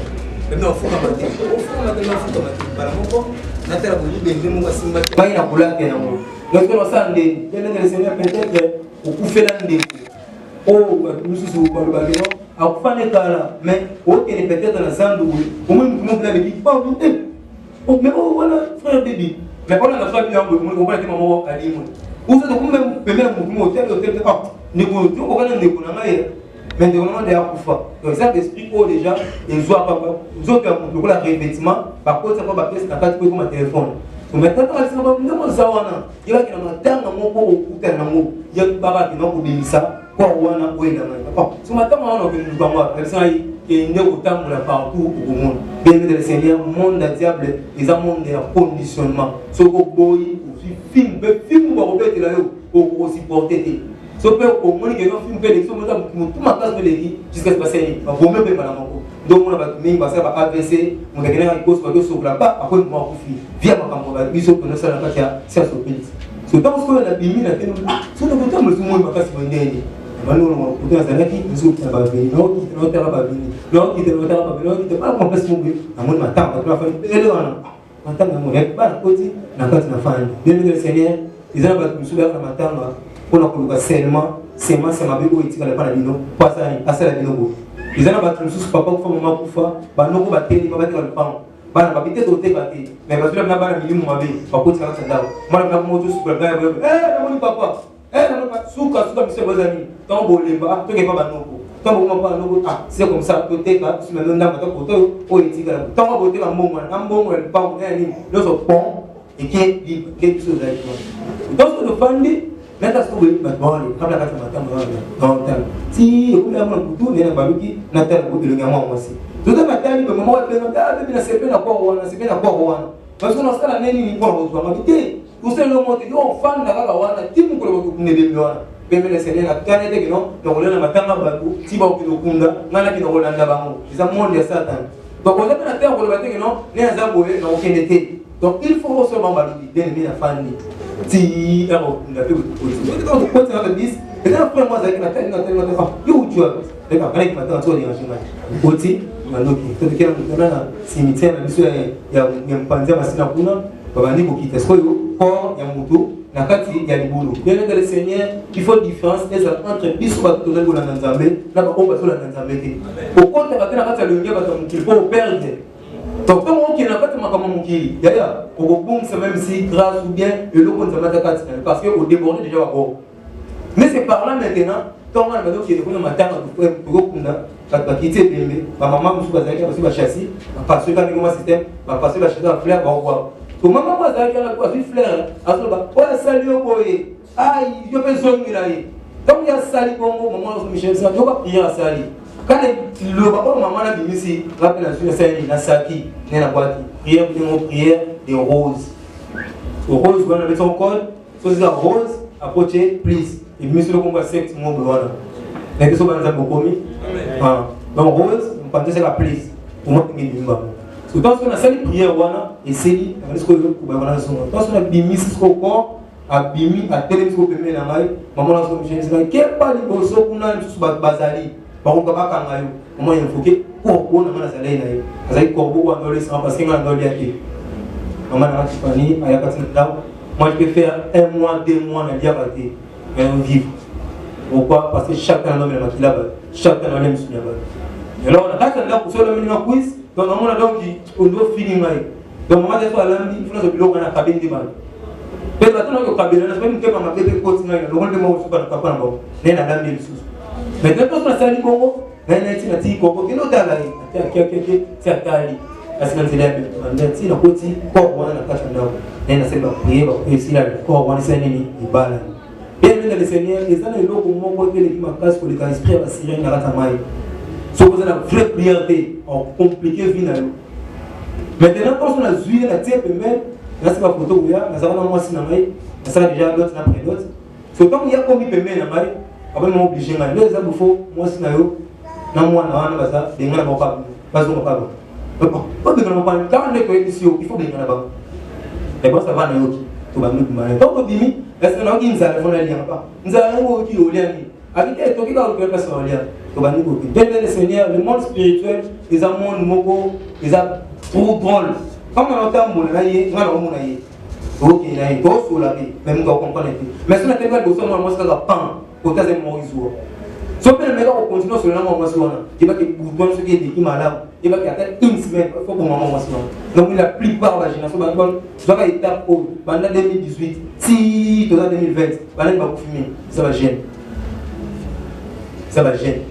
même ofu comme ça ofu comme ça para moko na tera bo libende mo simba mai na kulaka yango donc on sande tele tele seigneur peut-être okufela ndeko oh mususu ba ba no akufane kala mais okene peut-être na zandu au moins nous la dit pas oh mais oh voilà frère Déby mais on a la famille on va dire maman alimu vous êtes comme même mon hôtel ah ne vous on va ne vous na ngai mais de moment de akufa donc ça explique oh déjà ils ont pas vous autres pour le revêtement par contre ça va passer na carte comme téléphone donc maintenant quand ça va nous ça wana il va que na matanga moko okuta na mo ya baba ki no kubimisa kwa wana kwenda na pas so matanga wana ko ngwa personne et ne autant la partout au monde bien le Seigneur monde diable ils ont monde de conditionnement so ko boy film ba robet la yo ko supporter so pe au monde que non film pe les so tout ma classe de l'équipe jusqu'à ce passer ba bombe pe bana moko donc on a ba mingi ba ça ba AVC on a gagné une course ba so la pas après moi ko fi via ma campo ba biso ko na ça la katia c'est so pili so dans ce qu'on a bimi na tenu so no ko tambo so mo ba kasi bondeni Malheureusement, on a dit que nous avons venir, non, qui ne va pas venir, non, qui ne va pas venir, qui ne va pas venir, à mon matin, à la fin, et là, en tant que mon pas la côté, la carte de la fin. Bien le Seigneur, ils ont battu sous la matin, on a colloqué seulement, c'est ma bégo, il tire la panadino, pas ça, à ça la binogo. Ils ont battu sous papa, pour maman, pour faire, bah, non, pour battre, il va battre le pain. Bah, la petite autre battu, mais parce que la bas la minimum, par contre, ça va moi, la moto sur le gars, mon papa. Souka monsieur Bozani, tant boléba, tu n'es pas banoko, tant bon pas banoko, ah, c'est comme ça, peut-être, tu m'as donné un photo, ou éthique, tant on va un moment, elle parle, nous sommes pont, et qui est libre, quelque chose avec moi. Donc, le famille, maintenant, ce que vous voulez, bon, les camarades, matin, dans le temps. Si vous voulez avoir un couteau, il y a un baluki, Nathan, vous le gamin, moi aussi. Tout le matin, le moment où il y a c'est bien d'accord, c'est bien d'accord. Parce que dans ce cas-là, il y a une fois, vous savez, le monde est fan de la Gawana, qui vous connaît de Miona. Mais les Seigneurs, la canne de Guénon, donc on a un matin à Bakou, Tiba Kunda, Nana qui nous relève d'abord. Ils ont monde de Satan. Donc on a un terre pour le matin, non, les Azaboué, n'ont aucun été. Donc il faut seulement valider, bien aimer la famille. Si, alors, on a fait le temps de quoi tu as dit, et là, après moi, avec la tête, il y a où tu as. D'accord, quand il m'a dit, on a un côté, on a un cimetière, il y a un panzer à Sinapuna, on va dire qu'il y a un corps, il y a un moto, il y a des boulots. Bien que le Seigneur, il faut une différence entre Bissou et le Nanzambé, là, on va sur la Nanzambé. Au compte, il faut perdre. Donc, comme on n'a pas de maman qui d'ailleurs, au bout, c'est même si grâce ou bien, le lot de parce qu'au débordé déjà à bord. Mais c'est par là maintenant, quand on a dit qu'il y a des matin pour quitter Bembe, ma maman me suis pas chassé, parce que quand il y a un système, parce que la chasse à fleur va voir. Donc, maman m'a dit qu'elle a quoi, une fleur, à ce moment-là, oh, salut au boy, aïe, je vais zoner là. Donc, il y a sali pour moi, maman, Michel, ça, je vais prier à sali. Quand le papa de maman a dit ici, rappelle la suite, c'est la saki, la boîte, prière, des roses. Aux roses, on a mis son code, soit c'est la rose, approcher, please. Et monsieur le combat secte, mon voilà. Mais que ce soit dans un commis. Donc rose, on pense que c'est la please. Pour moi, c'est une bas. Parce que quand on a sali prière, on a essayé, on a dit que on a son. Quand on a bimi ce corps, a bimi, a téléphone pour me la maille, maman a son mission. Quel pas les bosses qu'on a sur bazali. Par contre, quand on a invoqué, pour on a mal à la laine, parce que corbeau ou un sans parce qu'il y a un dollar qui. Maman a dit, il y a pas de temps. Moi, je peux faire 1 mois, 2 mois, on a déjà battu. Et on vit. Pourquoi? Parce que chacun a un qui là-bas. Chacun a un homme qui là-bas. Alors, on a quand même pour faire le minimum quiz. Donc, on a donc on doit finir. Donc, maman, des fois, il faut que l'on a la cabine de mal. Peut-être que l'on a la cabine, on a même que ma bébé continue. Le monde de moi, je ne sais pas le papa. Mais la dame est sous. Maintenant, quand on a sali Congo, on a dit Congo, qui est l'autre là, c'est à Tali. Parce que c'est là, on a dit, on a dit, corps, on a la cache en or. On a dit, on a dit, corps, on a dit, on a dit, bien même le Seigneur, les années là, au moment où il m'a casse pour les esprit à Syrie, il a ratamé. Si vous avez la vraie prière, on compliqué vina. Maintenant, quand on a joué la tête, même, là c'est ma photo où il y a, là ça va dans moi si n'amaï, là ça va déjà d'autres après d'autres. C'est quand il y a commis paiement n'amaï, après moi obligé là, les gens faut moi si n'ayo, non moi non on va ça, des gens là pas pas. Pas de non pas, quand on est que ici il faut des gens là-bas. Et bon ça va n'ayo qui, tout va nous mal. Donc au début, est-ce que nous qui nous allons pas, nous allons qui au lien. Avec les toqués dans le personne en lien, tout va nous couper. Bien le Seigneur, le monde spirituel, les amants mogo, les a trop drôle. Comme on entend mon aïe, on a mon aïe. Ok, il y a une grosse sur la vie, même quand on comprend les filles. Mais si on a tellement de choses, on a un pan, au cas où on est mort. Si on peut le mettre au continent sur le nom, il va que vous ce qui est dit, malade, il va qu'il y a une semaine, il faut que maman soit. Donc la plupart de la génération, je vais étape au pendant 2018, si tu as 2020, pendant va fumer, ça va gêner. Ça va gêner.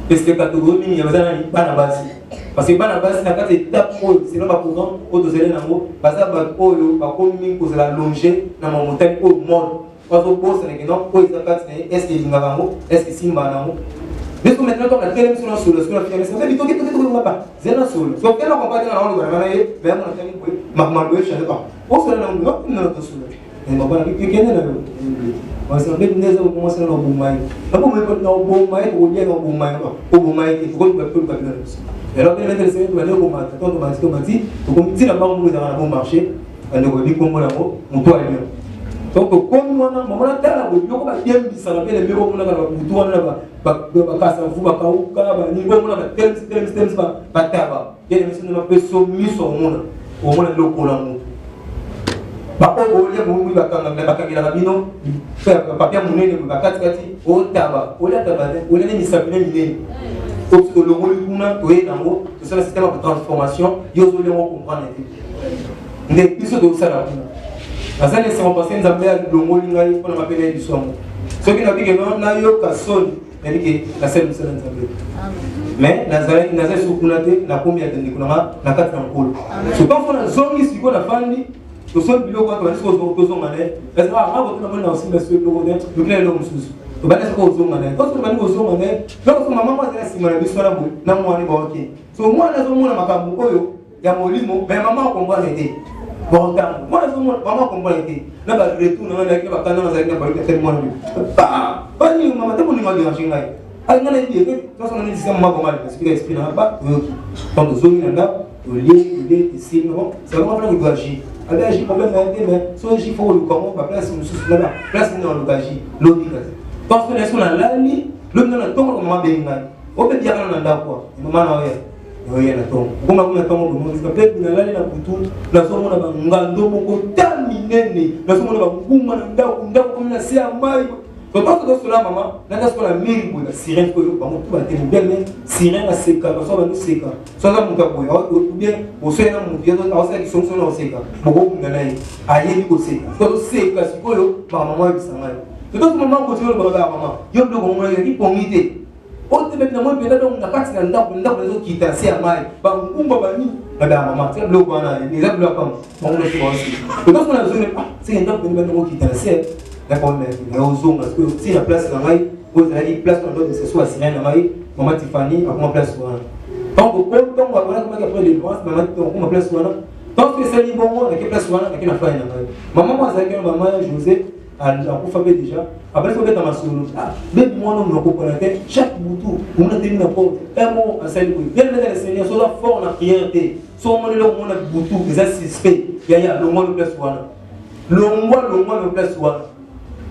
Parce que quand il y a besoin de base. Parce que base, c'est une étape c'est non pas courant, au deuxième numéro, parce que la longer dans mon montagne au monde. Parce que pour ce n'est non, est-ce qu'il y a un mot, est-ce qu'il y a un mot. Mais maintenant, on a tellement sur le sol, on a fait ça, mais il faut que tu pas. C'est un sol. Donc, elle a comparé dans le monde, mais on a fait un je ne sais pas. Pour cela, on a fait un sol. Et on va dire que quelqu'un est là. On s'est fait une maison pour commencer dans le bon maïs. On peut mettre dans le bon maïs ou bien dans le bon maïs. Au bon maïs, il faut que tu fasses le papier. Et alors, quand le Seigneur va aller au bon maïs, quand on va dire, si la banque vous a un bon marché, on va dire comment la mot, on doit aller. Donc, comme on a un tel, on va bien ça va bien les méros, on a un la salle est en passé, nous avons fait le mot lingaï pour la paix du soir. Ceux qui n'ont dit que non, n'a eu qu'à sonner, elle dit que la salle nous a mais Nazareth, Nazareth sur Kunate, la combien de Nikonama, la 4 en col. Ce qu'on fait la zone ici, qu'on a fait, le sol bio, quand on a dit qu'on a fait, parce que, ah, votre nom, on a aussi, monsieur, le modèle, le clair, l'homme sous. to bana ko zonga na to bana ko zonga na donc mama moi c'est si mala biso na bo na moi ni ba ok so moi na zo mona makambo oyo ya molimo mais maman comprend été bon temps moi na zo mona maman comprend été na ba retour na ke ba kana na za na ba ke moi ba ni mama ta ni ma di ngai ai ngana ndi ke to so ngani sema mama mali parce que esprit na ba donc zonga na to lié ici non c'est vraiment pas que agir avec agir problème mais so agir faut le comment ba place nous sous là place nous le agir logique parce que est-ce qu'on a là ni le monde na tongo mama benga o be dia kana na quoi mama na oya na tongo kuma kuna tongo mo parce que peut na lali na butu na so mona ba ngando moko terminene na so mona ba nguma na ndako comme na sia mai to parce que cela maman na ça la miri pour la sirène ko ba mo tuba tene bien sirène na seka ba so ba no seka so na muta boya ou bien o so na muta do au sa qui sont na seka boko ngana yi ayebi ko seka to seka sikoyo ba maman bisanga to to maman ko tiro ba maman yo ndo ko mo yi pongite o te metna mo pela donc na kati na ndako zo kita si amai ba ngumba ba ni na maman c'est bloc bana ni za bloc pas on le fait aussi to to na zone c'est ndako ni ba no kita c'est d'accord mais aux zones parce que si la place là vous avez place dans d'autres c'est soit sirène là maman Tiffany à comment place là donc on va voir comment après les dépenses maman comment place là donc c'est ni bon moi avec place là avec la fin là maman moi ça que maman José a pour faire déjà après faut mettre ma solo ah même moi non me comprendre chaque boutou on a tenu na porte un mot à celle bien mettre le Seigneur sur la forme la prière so on le on a boutou des suspect ya le monde place là le place là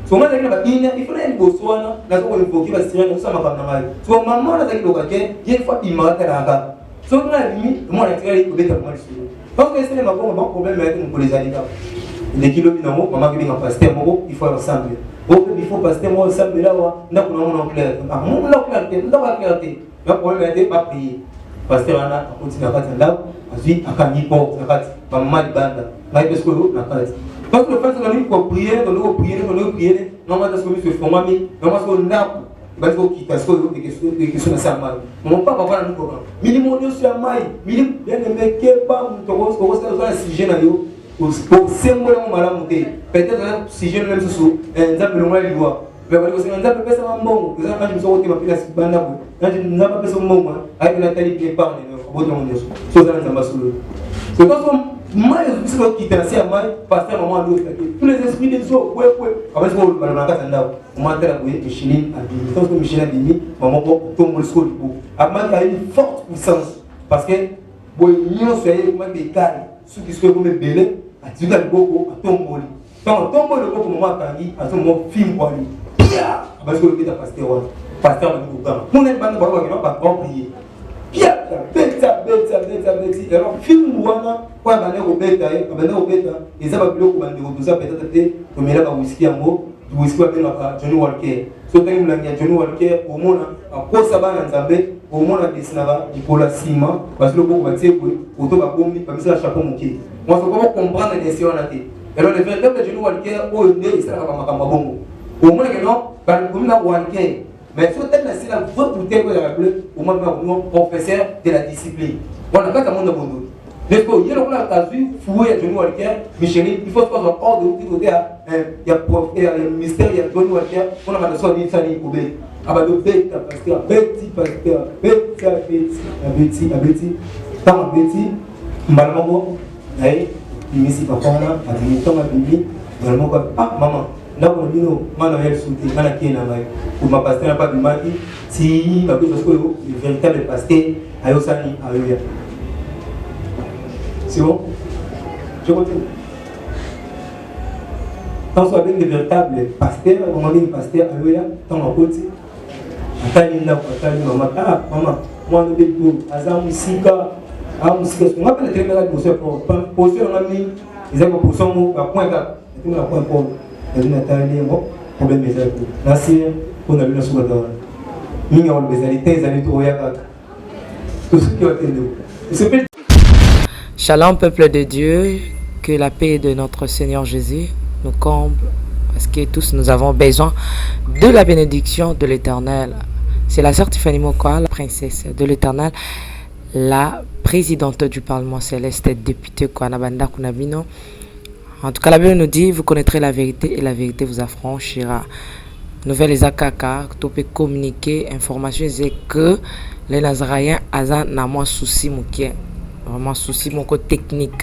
so on a dit il faut aller au soin là on il faut qu'il va se tirer ça m'a pas mal so maman là qui doit gagner il faut il m'a là so on a mis moi la tirer il faut être mal sur parce que c'est un problème avec nous pour les handicapés les kilomètres non maman qui vient passer il faut ensemble il faut passer moi ensemble là on a on clair ah on la clarté on a clarté le problème est pas prier parce que on a continué à faire là ensuite à quand il porte à quand maman banda là parce que la carte parce que le fait que nous prier non mais parce que nous se formons mais non parce que n'a parce que qui parce que des questions ça mal mon papa va nous comprendre minimum de sur mai minimum bien mais que pas nous on va se sujet na yo au symbole mon malamu peut-être si je même sous nzambe le mwali wa mais parce que nzambe pesa mambo que ça quand je me suis retrouvé à banda bo quand je nzambe pesa mambo avec la tali qui parle bon mon Dieu so ça nzamba solo c'est parce que moi je suis qui t'assure moi passer un moment l'autre tous les esprits des eaux ouais après ça on va dans la on m'a dit que Micheline a dit tant que Micheline a dit maman pour tomber le sol après il y a une forte puissance parce que bon nous soyez comme des carrés ceux qui sont comme belé a dit que le gogo a tombé quand tombe le gogo maman tangi à ce moment film quoi lui parce que le gars pasteur le gogo mon est bande barba qui va pas prier beta alors film wana kwa bana ko beta et ça va plus ko bande ko ça peut-être ko mela ba whisky yango whisky ba bena Johnny Walker so tangi mlangi Johnny Walker au mona akosa bana nzambe au mona dessinava ikola sima parce que le bon batie ko auto ba bombi ba misa chapeau moké moi faut pas comprendre les questions là té alors le véritable Johnny Walker au ndé ça va makamba bongo au mona que non ba ko mina Walker. Mais si vous êtes la votre bouteille que j'avais appelé au moins professeur de la discipline. On a pas de monde à bon dos. Mais quand il y a le vu fouiller à Johnny Walker, Micheline, il faut se passer hors de côté. Il y a le mystère, il y a Johnny Walker, on a mal sorti ça ni obé. Ah bah le bête parce que Betty, tant Betty, Malamo, hey, il me dit papa on a dit tant ma bibi, vraiment quoi. Ah maman. Là on dit non, Manuel Souté, Manaké Namai, pour ma pasteur n'a pas de mari, si ma chose que le véritable pasteur a eu ça ni a eu. C'est bon? Je continue. Tant soit bien le véritable pasteur, on dit pasteur a eu, tant en côté. Attendez là, attendez maman, ah maman, moi je vais tout, Azam Sika, Musika, on appelle le téléphone pour ceux on a mis, ils ont pour son mot, à point 4, c'est tout à point pour. Problème merci on a vu la souveraineté mingi on bezalité zali to yakaka tout ce qui a été Shalom peuple de Dieu, que la paix de notre Seigneur Jésus nous comble parce que tous nous avons besoin de la bénédiction de l'Éternel. C'est la sœur Tiffany Mokoa, la princesse de l'Éternel, la présidente du Parlement céleste, députée Kwanabanda Kunabino. En tout cas, la Bible nous dit, vous connaîtrez la vérité et la vérité vous affranchira. nouvelle ezakaka to peut communiquer information c'est que les Nazaréens ont na moi souci moké, vraiment souci moko technique.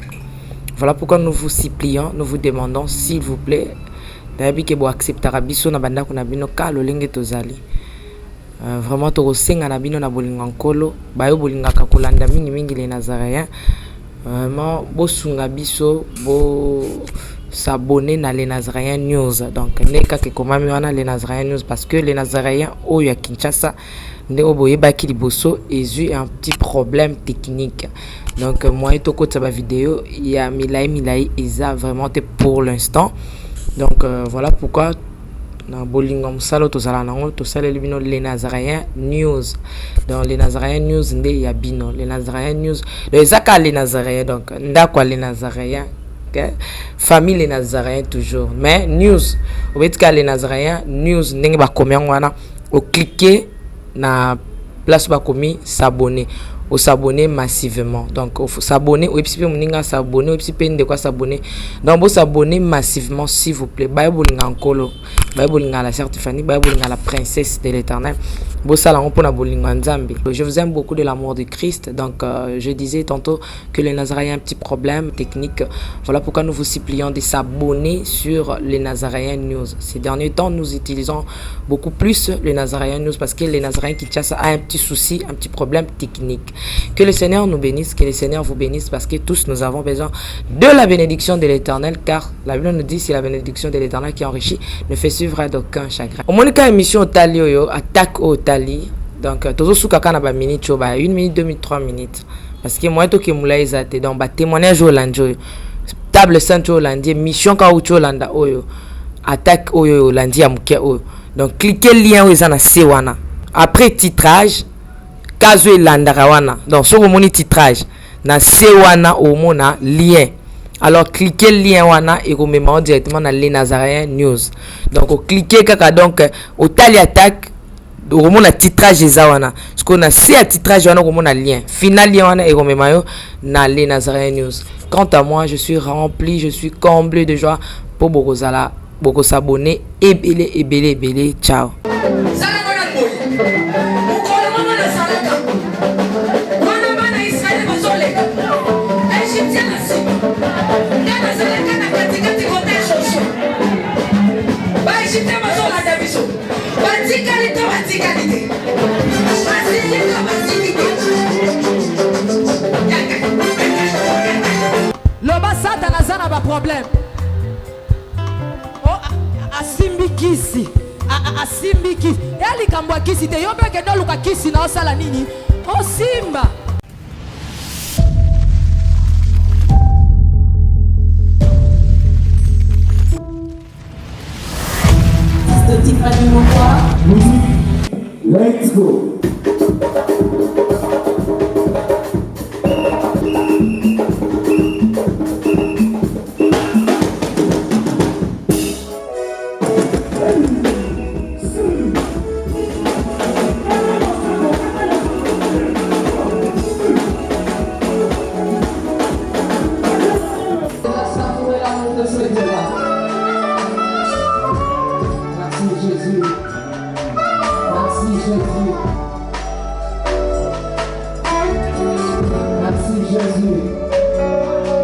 Voilà pourquoi nous vous supplions, nous vous demandons s'il vous plaît d'ailleurs que vous acceptez biso na banda kuna bino ka lolenge tozali. Vraiment to senga na bino na bolinga nkolo bayo bolinga ka kolanda mingi les Nazaréens. Vraiment bo sunga biso bo s'abonner na les Nazaréens News. Donc neka ke komami wana les Nazaréens News parce que les Nazaréens oyo ya Kinshasa ndeko boyebaki liboso ezu un petit problème technique. Donc moi to kota ba vidéo il y a milai eza vraiment pour l'instant. Donc voilà pourquoi na bolingo musalo tozala nango tosala libino les Nazaréens News. Donc les Nazaréens News nde ya bino les Nazaréens News les zaka les Nazaréens donc ndakwa les Nazaréens famille les Nazaréens toujours mais news au betka les Nazaréens news ndenge ba komia wana o cliquer na place ba komi s'abonner au s'abonner massivement donc il faut s'abonner au epipe moninga s'abonner au epipe de quoi s'abonner donc vous s'abonner massivement s'il vous plaît bible ngakolo bible ngala certifié bible ngala princesse de l'Éternel. Je vous aime beaucoup de l'amour de Christ. Donc, je disais tantôt que les Nazaréens ont un petit problème technique. Voilà pourquoi nous vous supplions de s'abonner sur les Nazaréens News. Ces derniers temps, nous utilisons beaucoup plus les Nazaréens News parce que les Nazaréens Kinshasa a un petit souci, un petit problème technique. Que le Seigneur nous bénisse, que le Seigneur vous bénisse parce que tous nous avons besoin de la bénédiction de l'Éternel car la Bible nous dit c'est la bénédiction de l'Éternel qui enrichit ne fait suivre d'aucun chagrin. Au moins, émission au Talio, attaque au donc toujours sous kaka na ba minute ba 1 minute 2 minutes 3 minutes parce que moi to ke mula ezate donc ba témoignage au lanjo table sainte au lundi mission ka au landa oyo attaque oyo lundi ya muke oyo donc cliquez lien oyo na sewana après titrage kazo elanda wana donc so moni titrage na sewana au mona lien alors cliquez lien wana et vous mettez directement dans les Nazaréens News donc cliquez kaka donc au tali attaque au moment titrage ezawana ce qu'on a c'est à titrage wana au moment lien final lien wana et romemayo na les Nazaréens News. Quant à moi je suis rempli, je suis comblé de joie pour bokozala boko s'abonner et belé ciao. Loba Satan azana ba problème. Oh asimbi kisi. Asimbi kisi. Eli kambwa kisi te yobe ke do luka kisi na osala nini? O simba. Let's go. Merci Jésus.